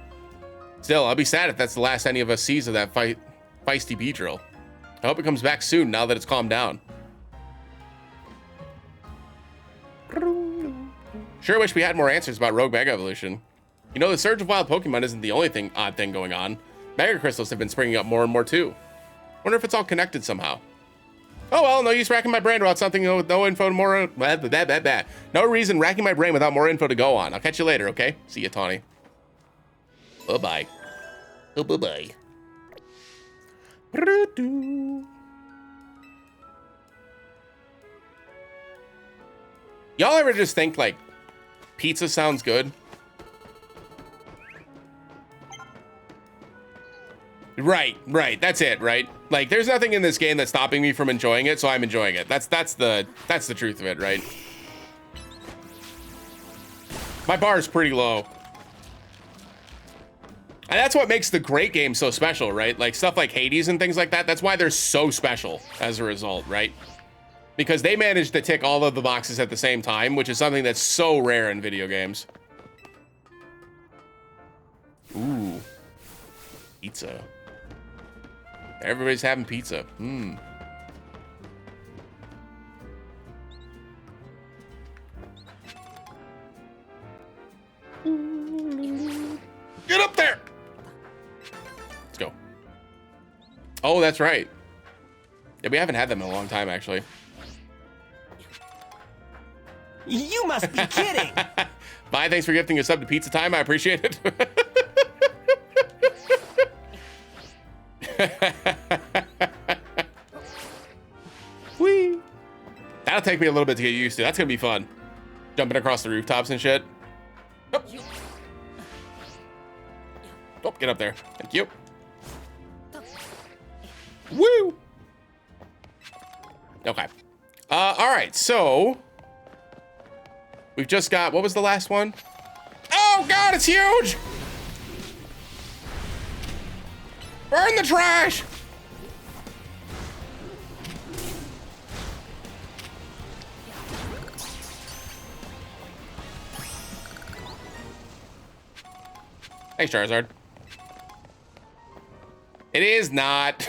Still, I'll be sad if that's the last any of us sees of that feisty Beedrill. I hope it comes back soon now that it's calmed down. Sure wish we had more answers about Rogue Mega Evolution. You know, the surge of wild Pokemon isn't the only odd thing going on. Mega Crystals have been springing up more and more too. Wonder if it's all connected somehow. Oh well, no use racking my brain about something with no info more. No reason racking my brain without more info to go on. I'll catch you later, okay? See ya, Tawny. Bye-bye. Oh, bye-bye. Y'all ever just think, like, pizza sounds good? Right. That's it, right? Like, there's nothing in this game that's stopping me from enjoying it, so I'm enjoying it. That's the truth of it, right? My bar is pretty low. And that's what makes the great game so special, right? Like, stuff like Hades and things like that, that's why they're so special as a result, right? Because they managed to tick all of the boxes at the same time, which is something that's so rare in video games. Ooh. Pizza. Everybody's having pizza. Oh, that's right. Yeah, we haven't had them in a long time, actually. You must be kidding! Bye, thanks for gifting a sub to Pizza Time. I appreciate it. Whee! That'll take me a little bit to get used to. That's gonna be fun. Jumping across the rooftops and shit. Oh, oh, get up there. Thank you. Woo! Okay. All right, so we've just got, what was the last one? Oh God, it's huge! Burn the trash! Thanks, Charizard. It is not.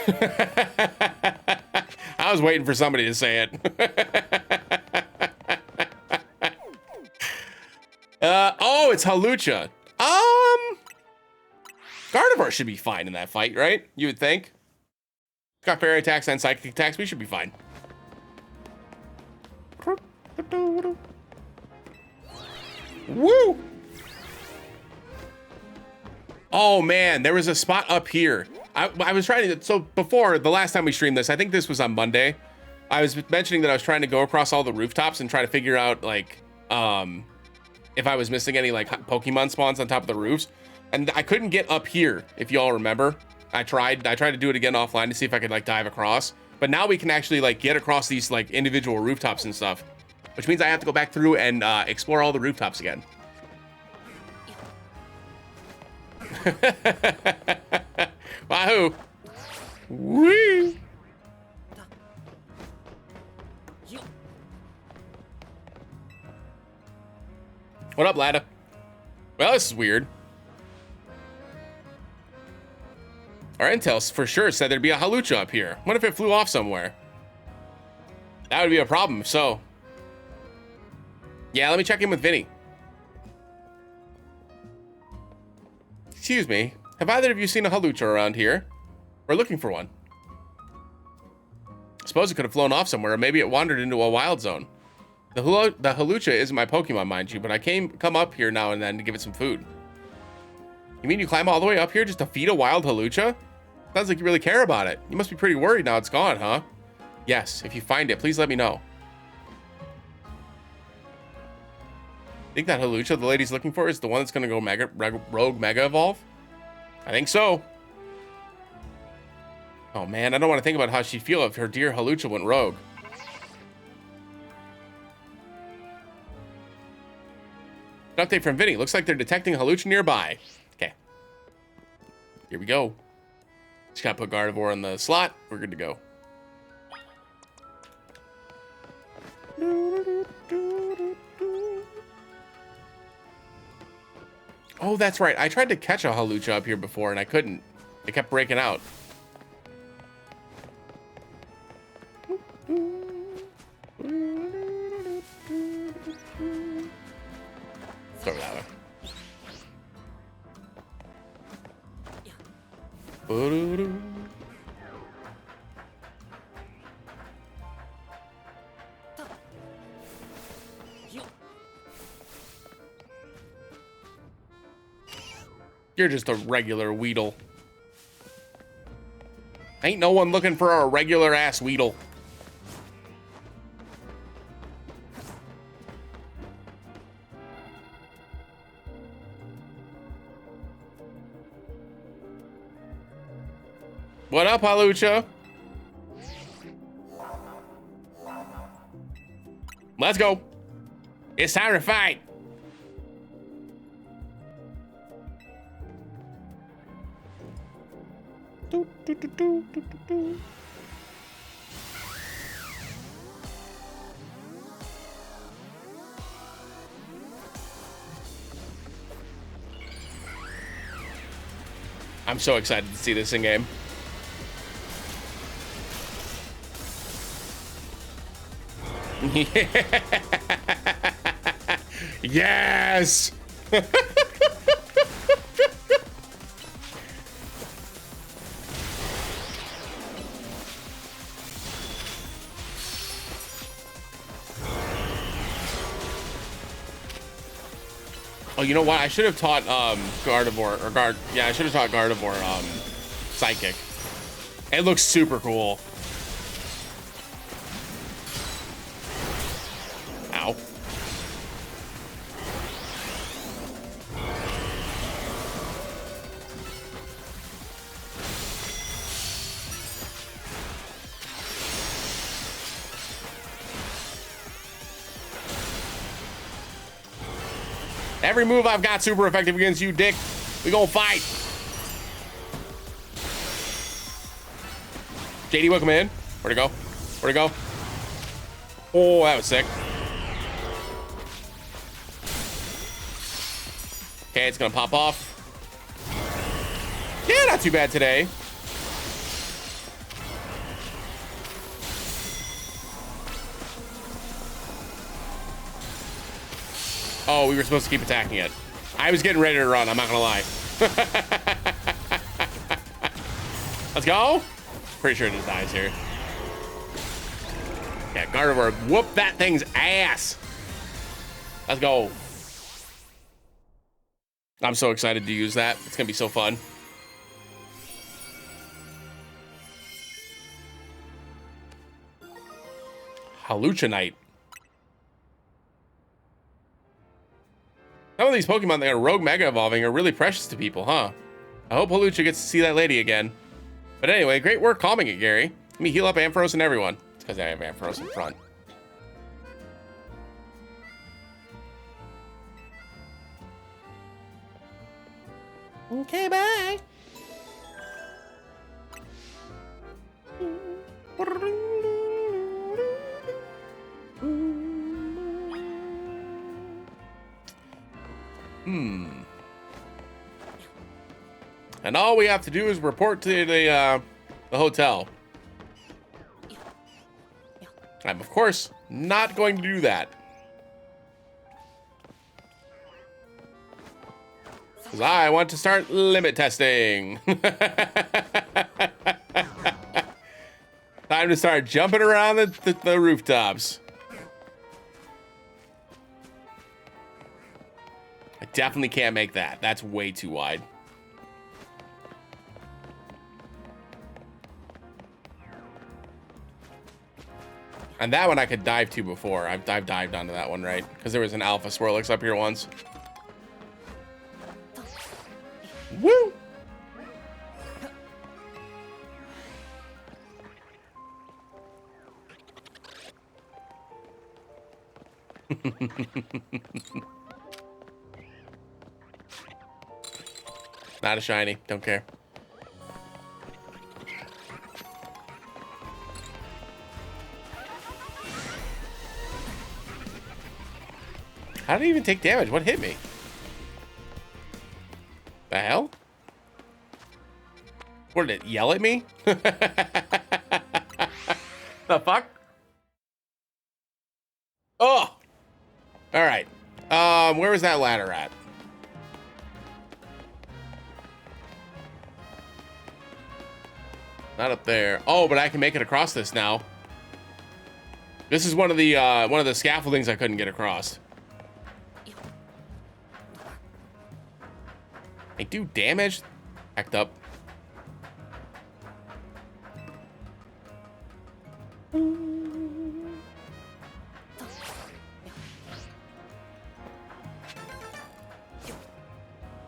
I was waiting for somebody to say it. Oh, it's Hawlucha. Gardevoir should be fine in that fight, right? You would think. Got fairy attacks and psychic attacks. We should be fine. Woo! Oh man, there was a spot up here. I was trying to, so before, the last time we streamed this, I think this was on Monday, I was mentioning that I was trying to go across all the rooftops and try to figure out, like, if I was missing any, like, Pokemon spawns on top of the roofs. And I couldn't get up here, if y'all remember. I tried to do it again offline to see if I could, like, dive across. But now we can actually, like, get across these, like, individual rooftops and stuff. Which means I have to go back through and explore all the rooftops again. Wahoo! Whee! What up, Lada? Well, this is weird. Our intel for sure said there'd be a Hawlucha up here. What if it flew off somewhere? That would be a problem, if so. Yeah, let me check in with Vinny. Excuse me, have either of you seen a Hawlucha around here? We're looking for one. Suppose it could have flown off somewhere, or maybe it wandered into a wild zone. The Hawlucha isn't my Pokemon, mind you, but I come up here now and then to give it some food. You mean you climb all the way up here just to feed a wild Hawlucha? Sounds like you really care about it. You must be pretty worried now it's gone, huh? Yes, if you find it, please let me know. Think that Hawlucha the lady's looking for is the one that's gonna go rogue Mega Evolve? I think so. Oh man, I don't want to think about how she'd feel if her dear Hawlucha went rogue. An update from Vinny. Looks like they're detecting Hawlucha nearby. Okay. Here we go. Just gotta put Gardevoir in the slot. We're good to go. Oh, that's right. I tried to catch a Hawlucha up here before and I couldn't. It kept breaking out. Throw it that way. You're just a regular Weedle. Ain't no one looking for a regular ass Weedle. What up, Hawlucha? Let's go. It's time to fight. I'm so excited to see this in game. Yes. Oh, you know what? I should have taught Gardevoir or Guard. Yeah, I should have taught Gardevoir Psychic. It looks super cool. Ow. Every move I've got super effective against you, Dick. We gonna fight. JD, welcome in. Where'd it go? Where'd it go? Oh, that was sick. Okay, it's gonna pop off. Yeah, not too bad today. Oh, we were supposed to keep attacking it. I was getting ready to run, I'm not gonna lie. Let's go. Pretty sure it just dies here. Yeah, Gardevoir, whoop that thing's ass. Let's go. I'm so excited to use that. It's gonna be so fun. Hallucinate. Some of these Pokemon that are Rogue Mega Evolving are really precious to people, huh? I hope Halucha gets to see that lady again. But anyway, great work calming it, Gary. Let me heal up Ampharos and everyone. It's because I have Ampharos in front. Okay, bye. And all we have to do is report to the hotel. I'm, of course, not going to do that. Because I want to start limit testing. Time to start jumping around the rooftops. I definitely can't make that. That's way too wide. And that one I could dive to before. I've dived onto that one, right? Because there was an Alpha Swirlix up here once. Woo! Not a shiny. Don't care. How did it even take damage? What hit me? The hell? What did it yell at me? The fuck? Oh! Alright. Where was that ladder at? Not up there. Oh, but I can make it across this now. This is one of the scaffoldings I couldn't get across. I do damage. Act up.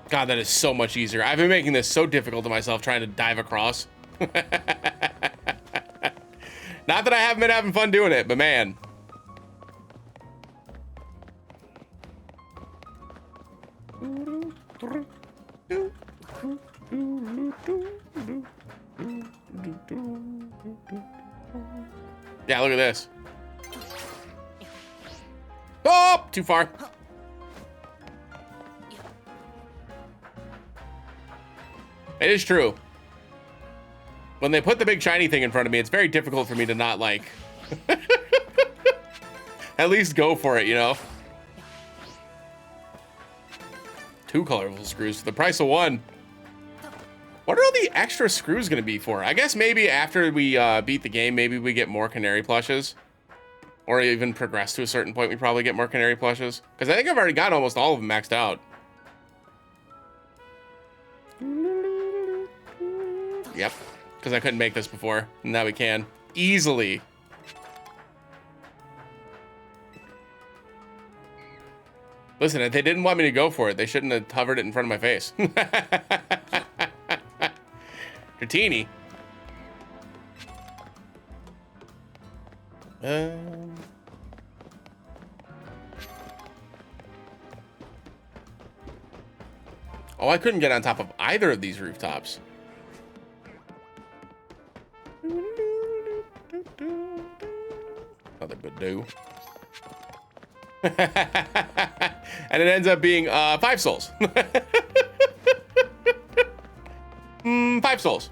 God, that is so much easier. I've been making this so difficult to myself trying to dive across. Not that I haven't been having fun doing it, but man. Yeah, look at this. Oh, too far. It is true. When they put the big shiny thing in front of me, it's very difficult for me to not, like, at least go for it, you know? 2 colorful screws for the price of 1. What are all the extra screws going to be for? I guess maybe after we beat the game, maybe we get more canary plushes. Or even progress to a certain point, we probably get more canary plushes. Because I think I've already got almost all of them maxed out. Yep. Because I couldn't make this before. Now we can. Easily. Listen, if they didn't want me to go for it, they shouldn't have hovered it in front of my face. Dratini. Oh, I couldn't get on top of either of these rooftops. Another Badoo. And it ends up being 5 souls. 5 souls.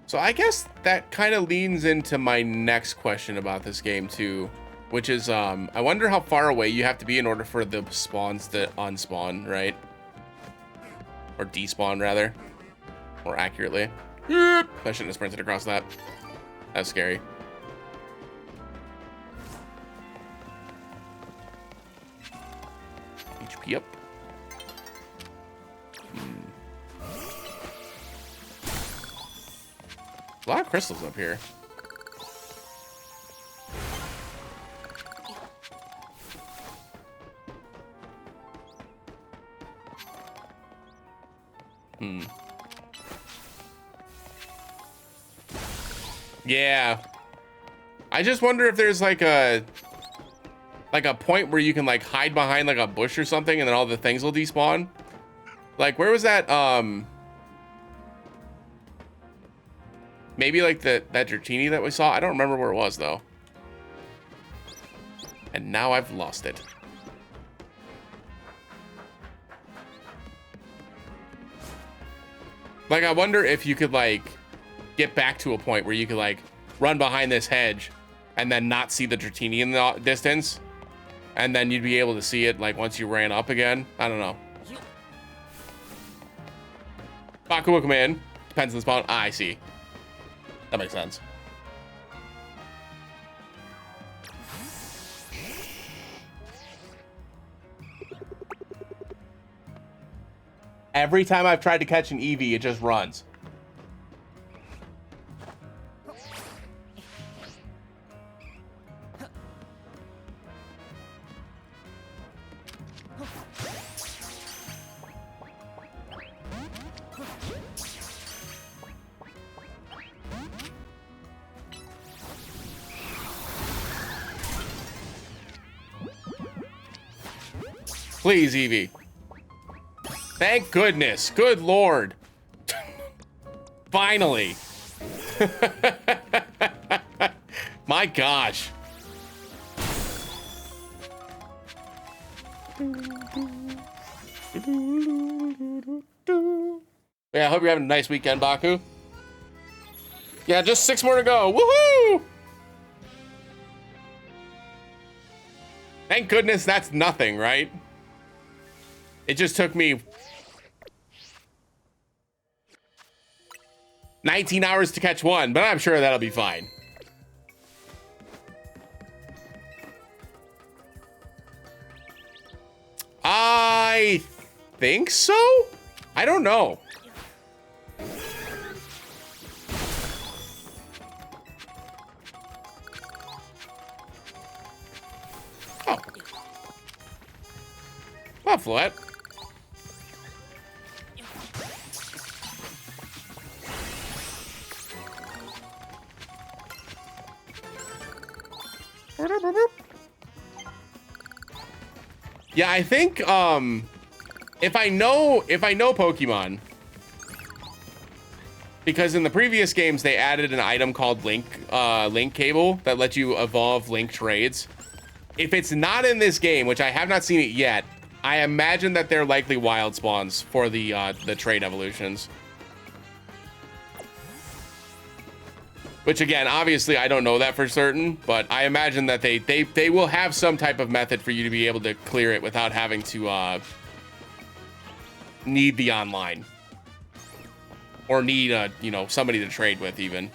So I guess that kind of leans into my next question about this game too, which is I wonder how far away you have to be in order for the spawns to unspawn, right? Or despawn rather, more accurately. I shouldn't have sprinted across that. That was scary. HP up. A lot of crystals up here. Yeah. I just wonder if there's like a point where you can like hide behind like a bush or something and then all the things will despawn. Like where was that maybe like that Dratini that we saw? I don't remember where it was though. And now I've lost it. Like I wonder if you could like get back to a point where you could like run behind this hedge and then not see the Dratini in the distance. And then you'd be able to see it like once you ran up again. I don't know. Baku will come in. Depends on the spawn. I see. That makes sense. Every time I've tried to catch an Eevee, it just runs. Please, Eevee. Thank goodness. Good Lord. Finally. My gosh. Yeah, I hope you're having a nice weekend, Baku. Yeah, just 6 more to go. Woohoo! Thank goodness that's nothing, right? It just took me 19 hours to catch one, but I'm sure that'll be fine. I think so? I don't know. Oh. Well, Flat. Yeah, I think if I know Pokemon, because in the previous games they added an item called Link Cable that lets you evolve Link trades. If it's not in this game, which I have not seen it yet, I imagine that they're likely wild spawns for the trade evolutions. Which again, obviously I don't know that for certain, but I imagine that they will have some type of method for you to be able to clear it without having to need the online. Or need you know, somebody to trade with even.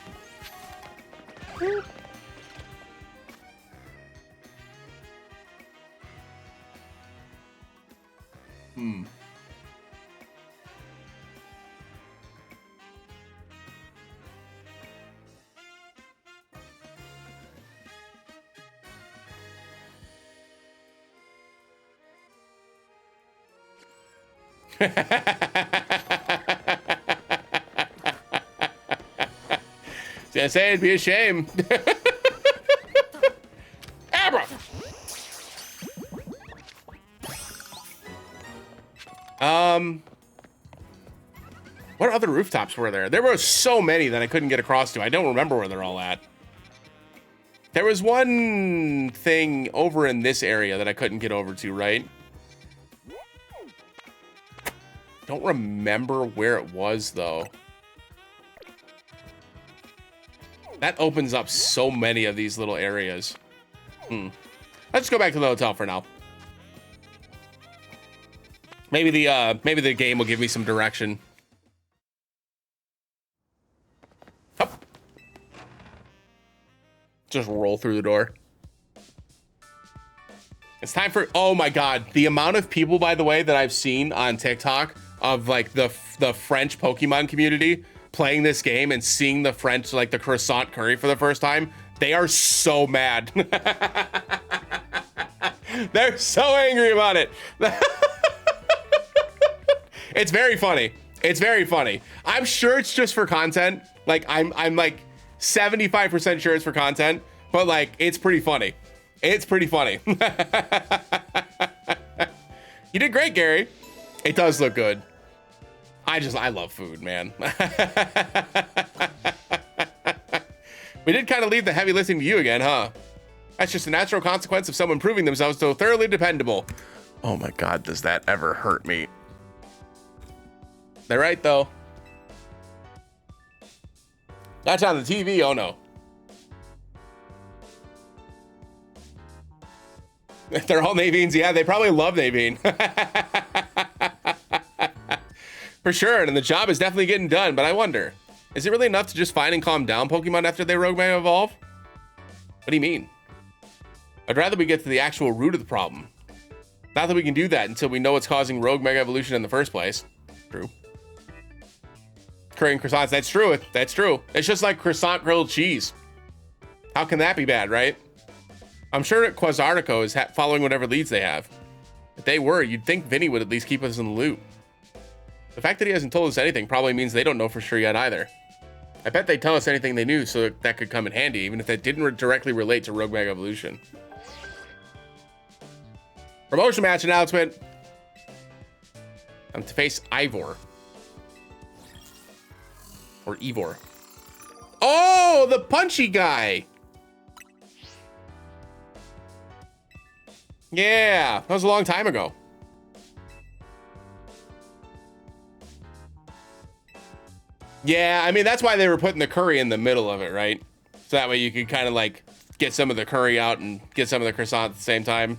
Just say it'd be a shame. Abra. What other rooftops were there? There were so many that I couldn't get across to. I don't remember where they're all at. There was one thing over in this area that I couldn't get over to, right? Don't remember where it was, though. That opens up so many of these little areas. Let's go back to the hotel for now. Maybe the game will give me some direction. Up. Just roll through the door. It's time for, oh my God, the amount of people, by the way, that I've seen on TikTok of like the French Pokemon community playing this game and seeing the French, like the croissant curry for the first time, they are so mad. They're so angry about it. It's very funny. It's very funny. I'm sure it's just for content. Like I'm like 75% sure it's for content, but like it's pretty funny. It's pretty funny. You did great, Gary. It does look good. I love food, man. We did kind of leave the heavy lifting to you again, huh? That's just a natural consequence of someone proving themselves so thoroughly dependable. Oh my God, does that ever hurt me? They're right, though. That's on the TV, oh no. They're all Navines, yeah, they probably love Navine. For sure, and the job is definitely getting done, but I wonder, is it really enough to just find and calm down Pokemon after they Rogue Mega Evolve? What do you mean? I'd rather we get to the actual root of the problem. Not that we can do that until we know what's causing Rogue Mega Evolution in the first place. True. Curry and croissants, that's true, that's true. It's just like croissant grilled cheese. How can that be bad, right? I'm sure that Quasartico is following whatever leads they have. If they were, you'd think Vinny would at least keep us in the loop. The fact that he hasn't told us anything probably means they don't know for sure yet either. I bet they'd tell us anything they knew so that could come in handy, even if that didn't directly relate to Rogue Mega Evolution. Promotion match announcement. I'm to face Ivor. Or Ivor. Oh, the punchy guy. Yeah, that was a long time ago. Yeah, I mean, that's why they were putting the curry in the middle of it, right? So that way you could kind of like get some of the curry out and get some of the croissant at the same time.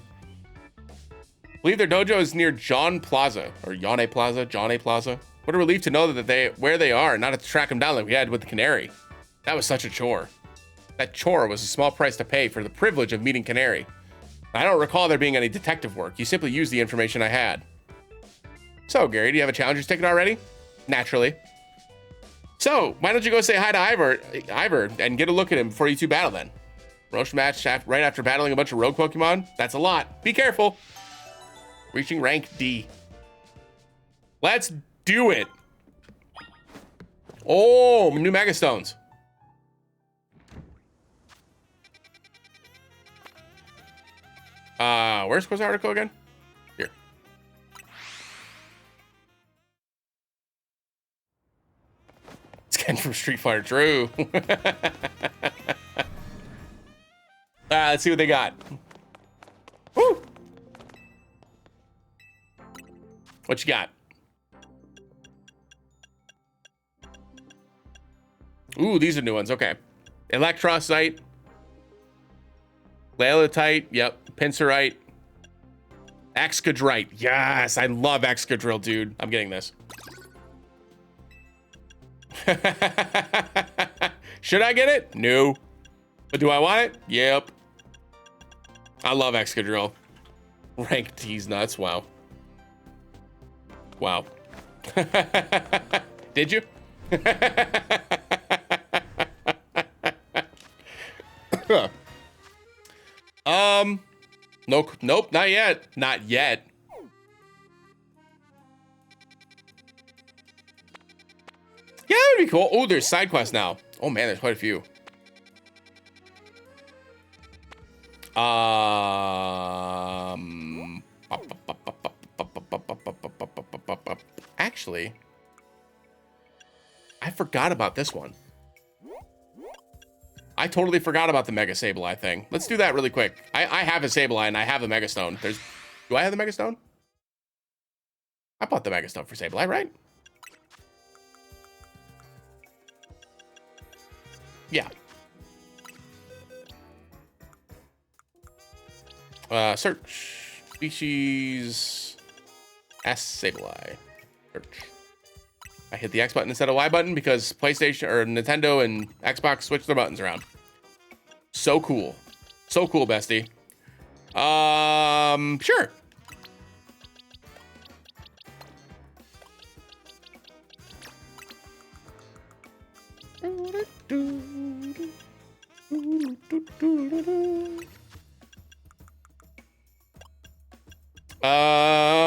I believe their dojo is near John Plaza or Yone Plaza, John A Plaza. What a relief to know that where they are and not have to track them down like we had with the Canary. That was such a chore. That chore was a small price to pay for the privilege of meeting Canary. I don't recall there being any detective work. You simply used the information I had. So, Gary, do you have a challenger's ticket already? Naturally. So, why don't you go say hi to Ivor and get a look at him before you two battle then? Roche match right after battling a bunch of rogue Pokemon? That's a lot. Be careful. Reaching rank D. Let's do it. Oh, new Mega Stones. Where's Quasartico again? Here. It's Ken from Street Fighter, true. Let's see what they got. Woo! What you got? Ooh, these are new ones. Okay. Electrocyte. Lalotite. Yep. Pinsirite. Excadrite. Yes, I love Excadrill, dude. I'm getting this. Should I get it? No. But do I want it? Yep. I love Excadrill. Rank D's nuts. Wow. Wow. Did you? Nope, not yet. Not yet. Yeah, that would be cool. Oh, there's side quests now. Oh man, there's quite a few. Actually, I forgot about this one. I totally forgot about the Mega Sableye thing. Let's do that really quick. I have a Sableye and I have a Mega Stone. Do I have the Mega Stone? I bought the Mega Stone for Sableye, right? Yeah. Search. Species. S Sableye. Search. I hit the X button instead of Y button because PlayStation or Nintendo and Xbox switched their buttons around. So cool. So cool, bestie. Sure.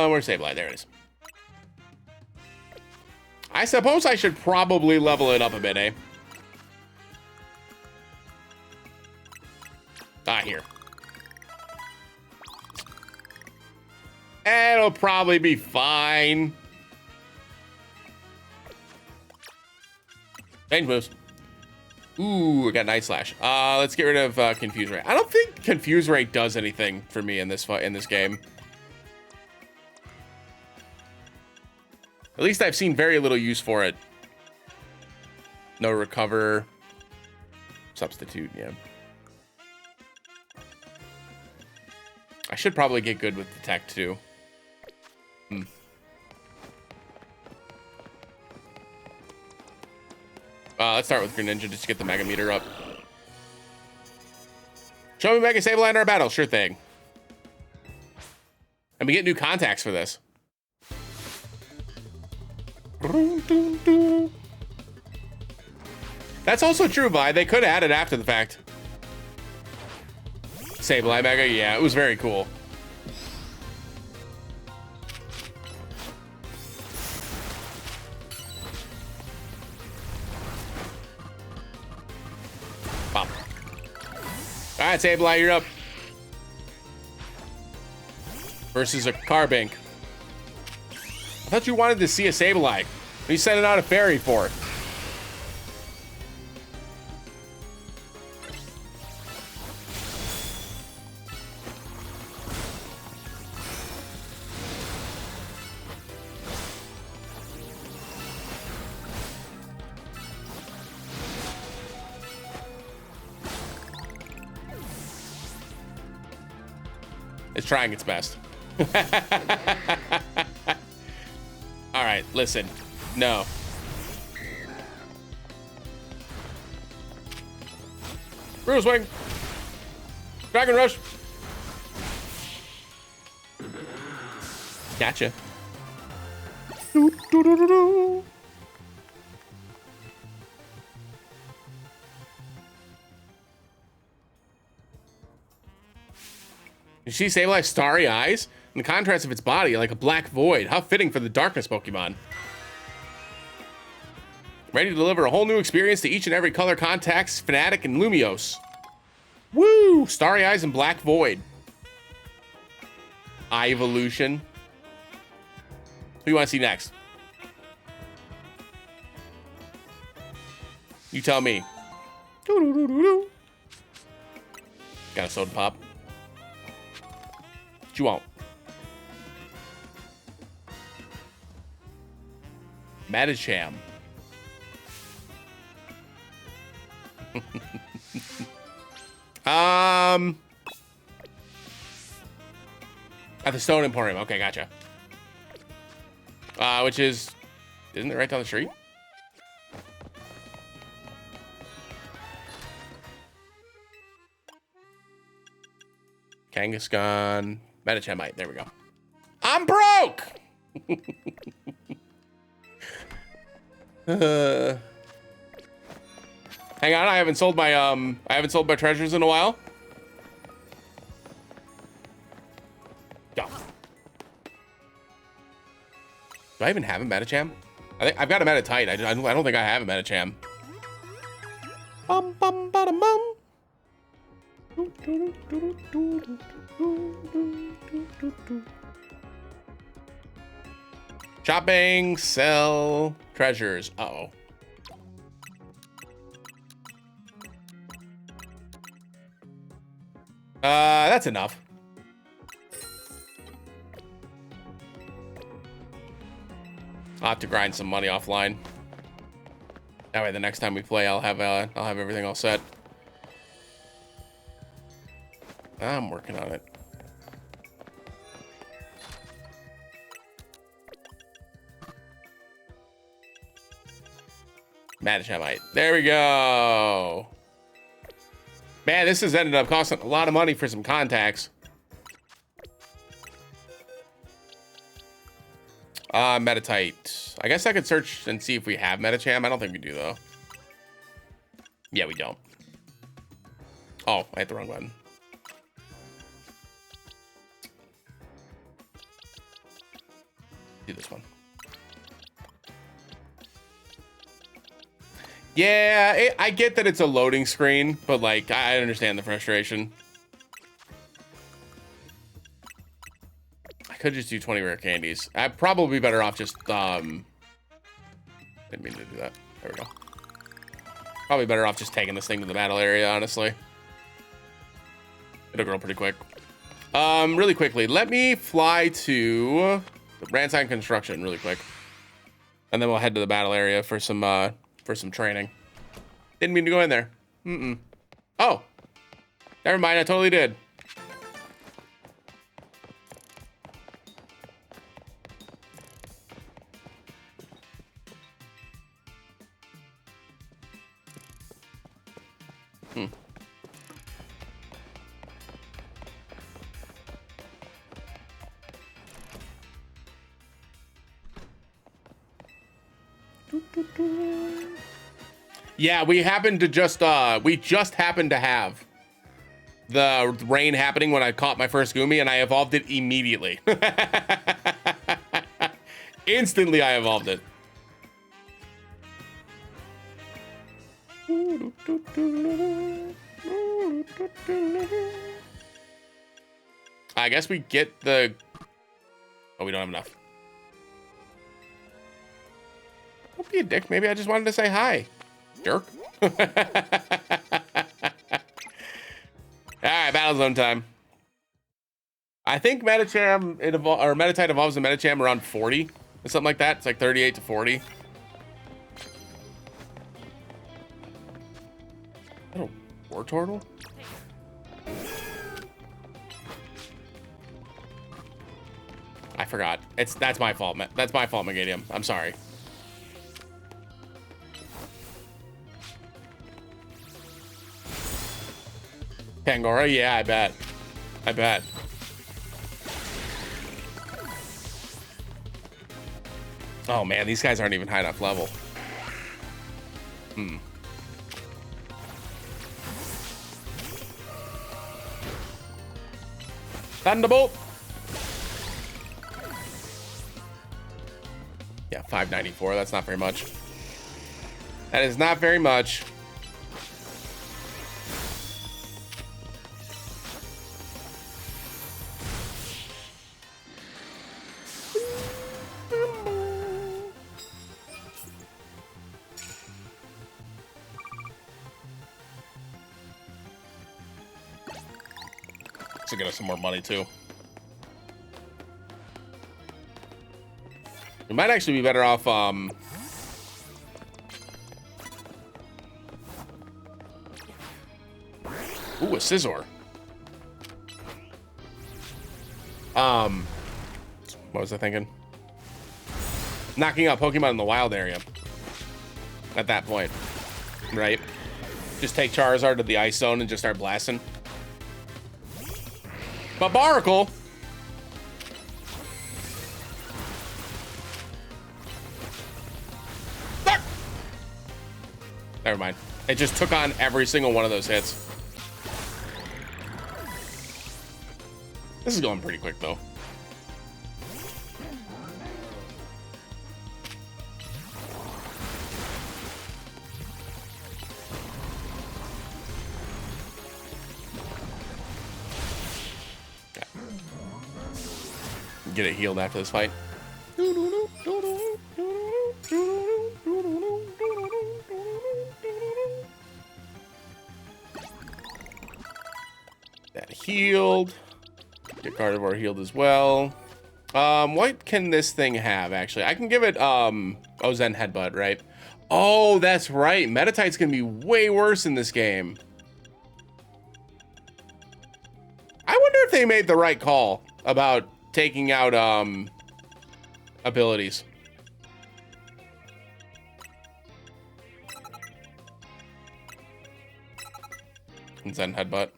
Where's Sableye? There it is. I suppose I should probably level it up a bit, eh? Here. It'll probably be fine. Change moves. Ooh, I got Night Slash. Let's get rid of Confuse Ray. I don't think Confuse Ray does anything for me in this game. At least I've seen very little use for it. No recover. Substitute, yeah. I should probably get good with Detect too. Let's start with Greninja just to get the Mega Meter up. Show me Mega Sableye in our battle. Sure thing. And we get new contacts for this. That's also true, Vi. They could add it after the fact. Sableye Mega, yeah, it was very cool. Pop. All right, Sableye, you're up. Versus a Carbink. I thought you wanted to see a Sableye. What are you sending out a fairy for? It's trying its best. All right, listen. No. Bruce Wing. Dragon Rush. Gotcha. Do, do, do, do, do. You see Sableye's starry eyes? And the contrast of its body, like a black void. How fitting for the darkness Pokemon. Ready to deliver a whole new experience to each and every color contacts, Fnatic, and Lumiose. Woo! Starry eyes and black void. Eye evolution. Who do you want to see next? You tell me. Got a soda pop. What you want? Medicham. At the Stone Emporium. Okay, gotcha. Which is, isn't it right down the street? Kangaskhan, Medichamite. There we go. I'm broke. Hang on, I haven't sold my treasures in a while. Go. Do I even have a Metacham? I think I've got a Metatite. I don't think I have a Metacham. Bum bum bada bum. Shopping, sell, treasures. Uh-oh. That's enough. I'll have to grind some money offline. That way the next time we play, I'll have everything all set. I'm working on it. Metachamite. There we go. Man, this has ended up costing a lot of money for some contacts. Metatite. I guess I could search and see if we have Metacham. I don't think we do, though. Yeah, we don't. Oh, I hit the wrong button. Do this one. Yeah, I get that it's a loading screen, but like, I understand the frustration. I could just do 20 rare candies. I'd probably be better off just, didn't mean to do that. There we go. Probably better off just taking this thing to the battle area, honestly. It'll grow pretty quick. Really quickly, let me fly to the Ransine Construction really quick. And then we'll head to the battle area for some training. Didn't mean to go in there. Oh, never mind. I totally did. Yeah, we happened to just happened to have the rain happening when I caught my first Goomy, and I evolved it immediately. Instantly, I evolved it. I guess we get the... Oh, we don't have enough. Don't be a dick. Maybe I just wanted to say hi. Jerk. All right, battle zone time. I think Metacham or Metatite evolves in Metacham around 40 or something like that. It's like 38 to 40. Oh, war turtle. I forgot. That's my fault. That's my fault, Megadium. I'm sorry. Pangora? Yeah, I bet. I bet. Oh man, these guys aren't even high enough level. Thunderbolt! Yeah, 594. That's not very much. That is not very much. To get us some more money too. We might actually be better off ooh, a Scizor. What was I thinking? Knocking out Pokemon in the wild area. At that point. Right? Just take Charizard to the Ice Zone and just start blasting. But Baracle. Never mind. It just took on every single one of those hits. This is going pretty quick, though. Yeah. Get it healed after this fight. That healed. Get Carnivore healed as well. What can this thing have, actually? I can give it, oh, Zen Headbutt, right? Oh, that's right. Metatite's gonna be way worse in this game. I wonder if they made the right call about taking out, abilities. Zen Headbutt.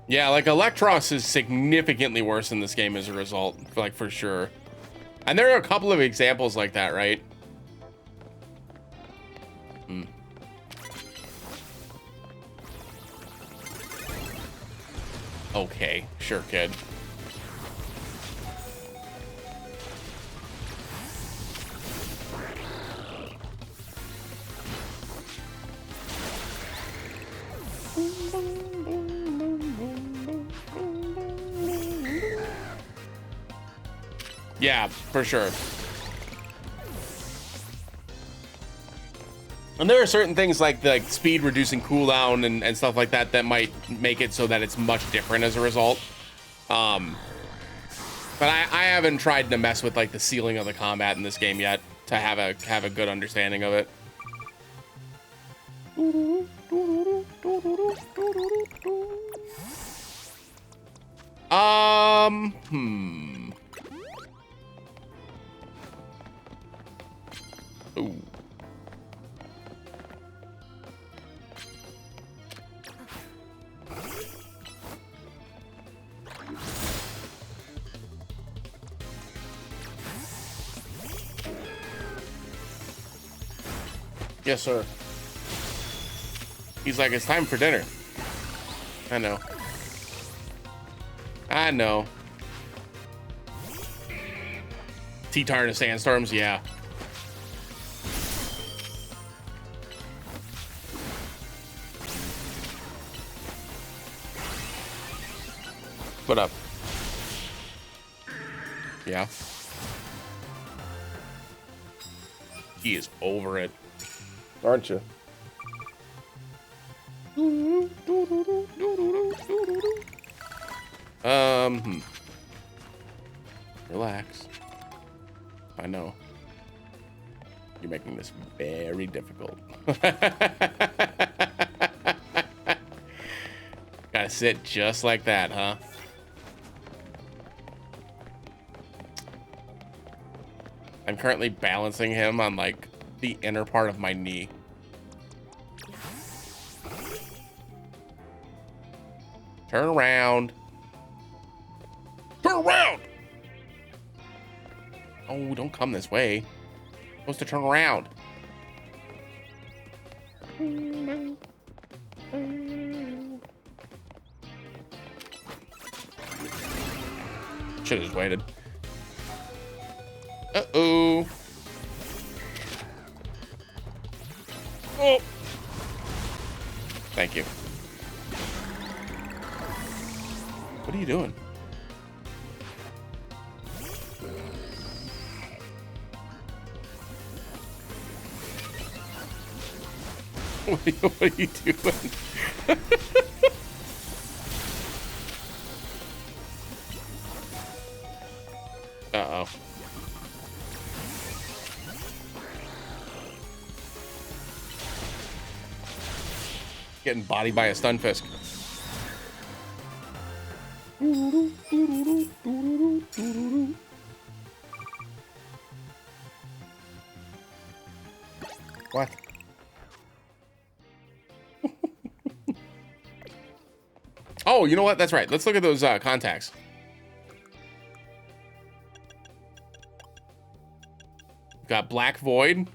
Yeah, like Electros is significantly worse in this game as a result, like for sure. And there are a couple of examples like that, right? Okay, sure, kid. Yeah, for sure. And there are certain things like the speed reducing cooldown and stuff like that that might make it so that it's much different as a result. But I haven't tried to mess with like the ceiling of the combat in this game yet to have a good understanding of it. Ooh. Yes, sir. He's like, it's time for dinner. I know. I know. T-Tar to Sandstorms, yeah. What up? Yeah. He is over it. Aren't you? Relax. I know. You're making this very difficult. Gotta sit just like that, huh? I'm currently balancing him on like the inner part of my knee. Turn around. Turn around! Oh, don't come this way. You're supposed to turn around. Should've just waited. Uh-oh. Oh. Thank you. What are you doing? What are you doing? Uh-oh. Getting bodied by a Stunfisk. What? Oh, you know what? That's right. Let's look at those contacts. Got Black Void,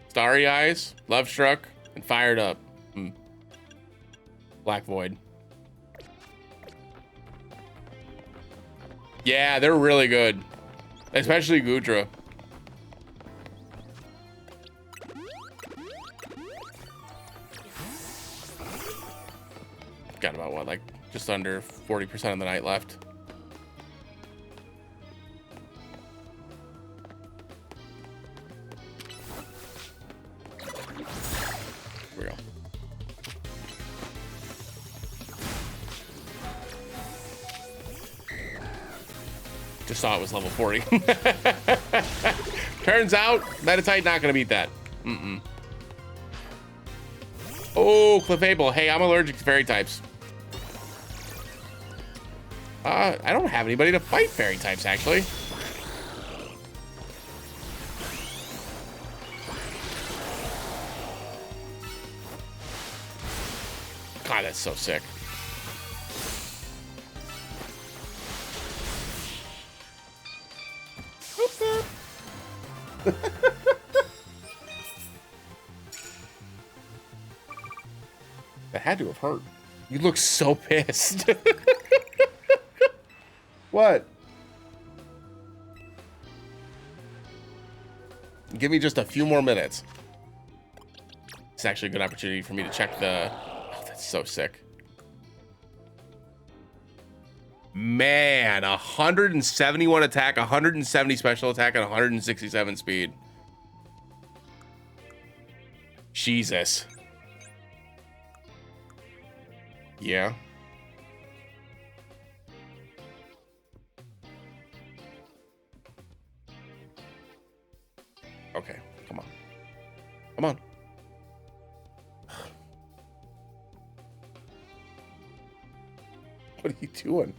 Starry Eyes, Love Struck, and Fired Up. Black Void. Yeah, they're really good. Especially Gudra. Got about what, like just under 40% of the night left. Here we go. Just saw it was level 40. Turns out, Meditite not gonna beat that. Oh, Clefable. Hey, I'm allergic to fairy types. I don't have anybody to fight fairy types, actually. God, that's so sick. That had to have hurt. You look so pissed. What? Give me just a few more minutes. It's actually a good opportunity for me to check the... Oh, that's so sick. Man, 171 attack, 170 special attack, and 167 speed. Jesus. Yeah. Okay, come on. Come on. What are you doing?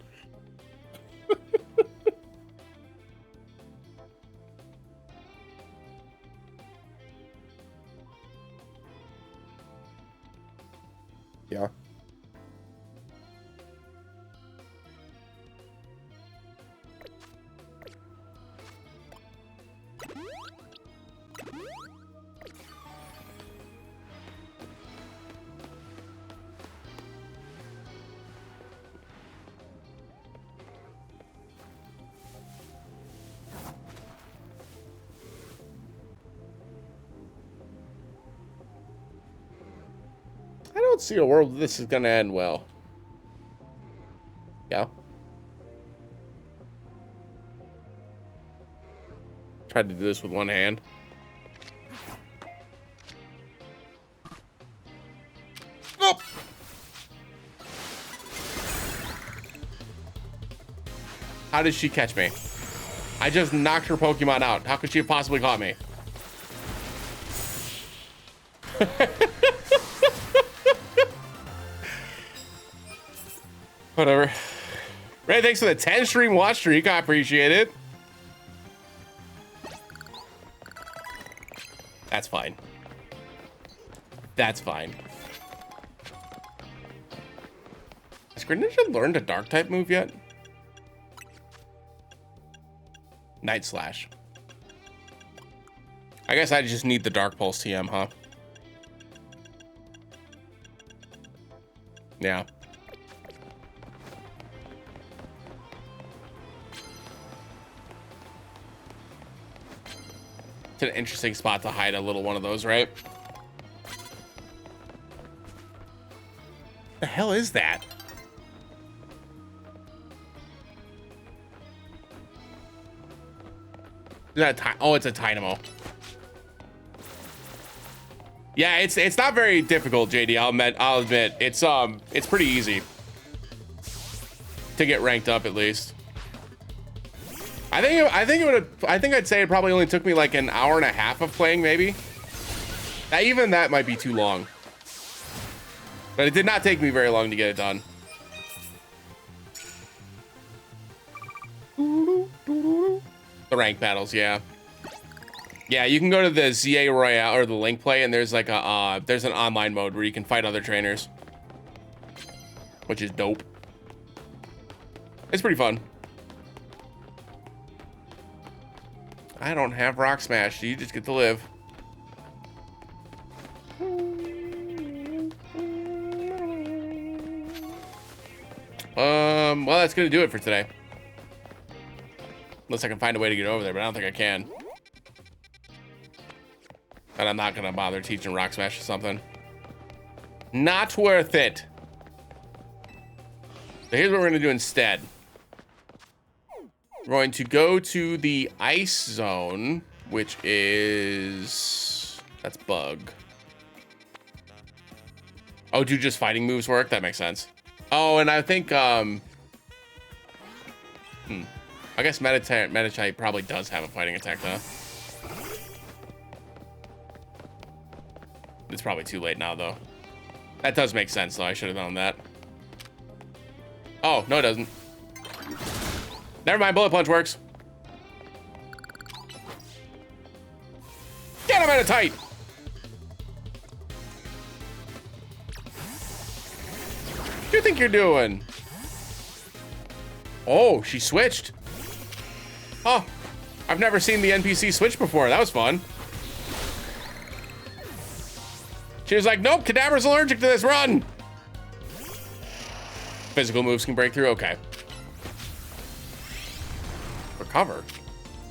Yeah. I don't see a world where this is gonna end well. Yeah. Tried to do this with one hand. Oh! How did she catch me? I just knocked her Pokemon out. How could she have possibly caught me? Whatever. Ray, thanks for the 10 stream watch streak. I appreciate it. That's fine. That's fine. Has Greninja learned a dark type move yet? Night Slash. I guess I just need the Dark Pulse TM, huh? Yeah. It's an interesting spot to hide a little one of those, right? The hell is that? Is that a oh, it's a Dynamo. Yeah, it's not very difficult, JD. I'll admit it's pretty easy to get ranked up at least. I think I'd say it probably only took me like an hour and a half of playing, maybe. Even that might be too long. But it did not take me very long to get it done. The rank battles, yeah. Yeah, you can go to the ZA Royale or the Link Play, and there's like a there's an online mode where you can fight other trainers. which is dope. It's pretty fun. I don't have Rock Smash, so you just get to live. Well, that's gonna do it for today. Unless I can find a way to get over there, but I don't think I can. And I'm not gonna bother teaching Rock Smash or something. Not worth it. So here's what we're gonna do instead. We're going to go to the ice zone, which is... that's bug. Oh, do just fighting moves work? That makes sense. Oh, and I think, I guess Meditite probably does have a fighting attack, though. It's probably too late now, though. That does make sense, though. I should have known that. Oh, no, it doesn't. Never mind, Bullet Punch works. Get him Meditite! What do you think you're doing? Oh, she switched. Oh, I've never seen the NPC switch before. That was fun. She was like, nope, Cadaver's allergic to this, run! Physical moves can break through, okay. Recover.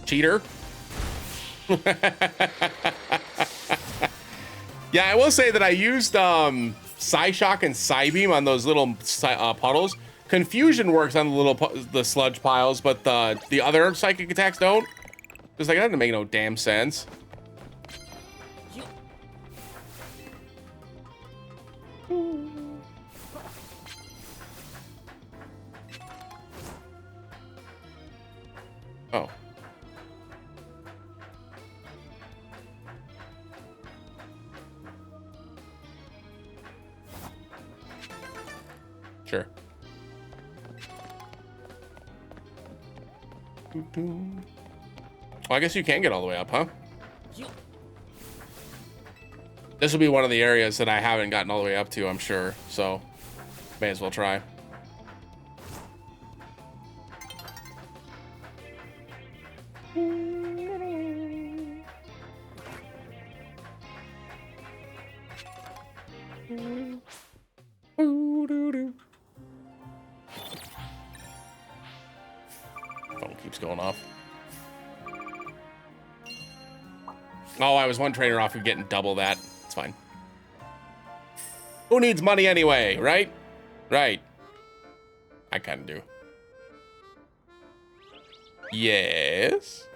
Cheater. Yeah, I will say that I used Psyshock and Psybeam on those little puddles. Confusion works on the sludge piles, but the other psychic attacks don't. Just like, that doesn't make no damn sense. Oh. Sure. Well, I guess you can get all the way up, huh? This will be one of the areas that I haven't gotten all the way up to, I'm sure. So, may as well try. Phone keeps going off. Oh, I was one trainer off of getting double that. It's fine. Who needs money anyway, right? Right. I kind of do. Yes.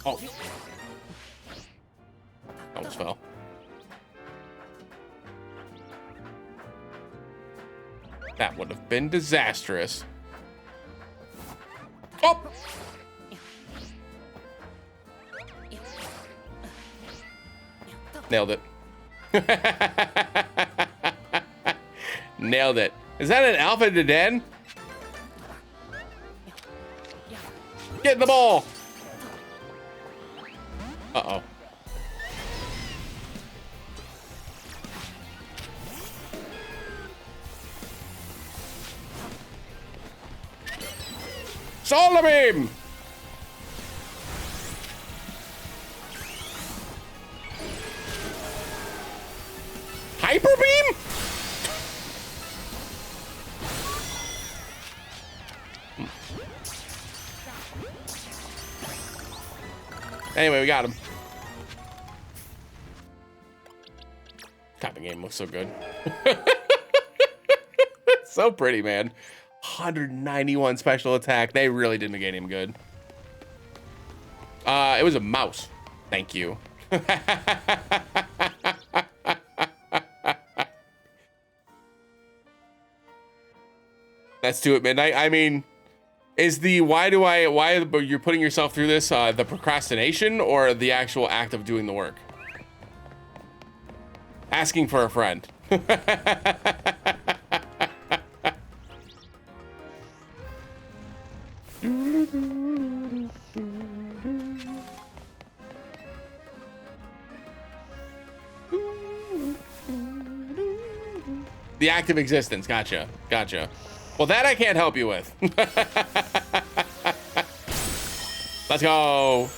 Oh. Almost fell. That would have been disastrous. Oh! Nailed it. Nailed it. Is that an Alpha Den? Get in the ball! Uh-oh. Solar Beam! Hyper Beam? Anyway, we got him. God, the game looks so good. It's so pretty, man. 191 special attack. They really did negate him good. It was a mouse. Thank you. Let's do it, midnight. I mean, is the why you're putting yourself through this the procrastination or the actual act of doing the work? Asking for a friend. The active existence. Gotcha. Gotcha. Well, that I can't help you with. Let's go.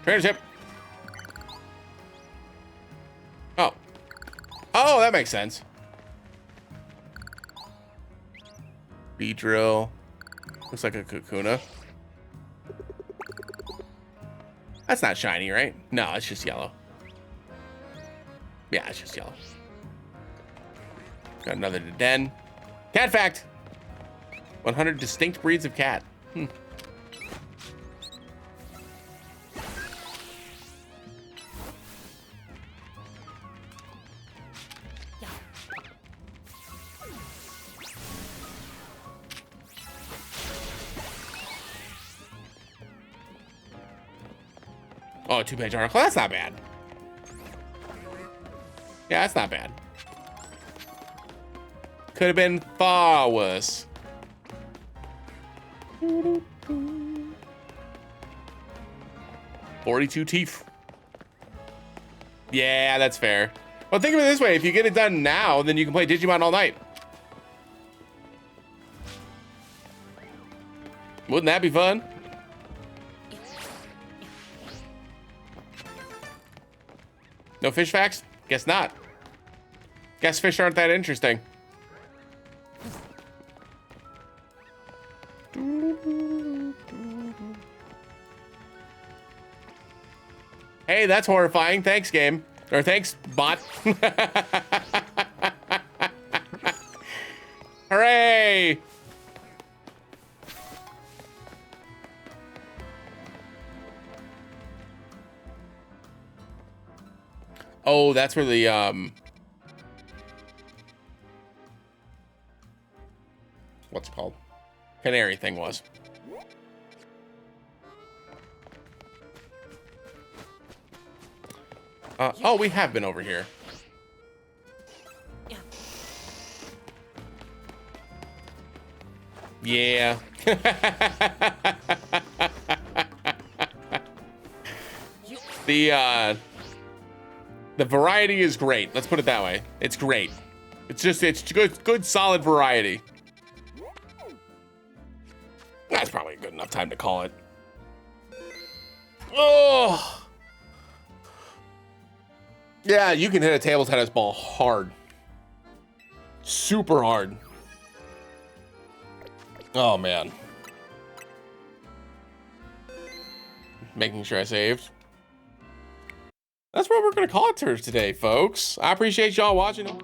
Trainer ship. Oh. Oh, that makes sense. Beedrill. Looks like a Kakuna. That's not shiny, right? No, it's just yellow. Yeah, it's just yellow. Got another Den. Cat fact. 100 distinct breeds of cat. Oh, a 2-page article. That's not bad. Yeah, that's not bad. Could have been far worse. 42 teeth. Yeah, that's fair. Well, think of it this way. If you get it done now, then you can play Digimon all night. Wouldn't that be fun? No fish facts? Guess not. Guess fish aren't that interesting. Hey, that's horrifying. Thanks, game. Or thanks, bot. Hooray! Oh, that's where the, what's it called? Canary thing was. Oh, we have been over here. Yeah. The variety is great. Let's put it that way. It's great. It's good, solid variety. That's probably a good enough time to call it. Oh. Yeah, you can hit a table tennis ball hard. Super hard. Oh, man. Making sure I saved. That's what we're going to call it today, folks. I appreciate y'all watching.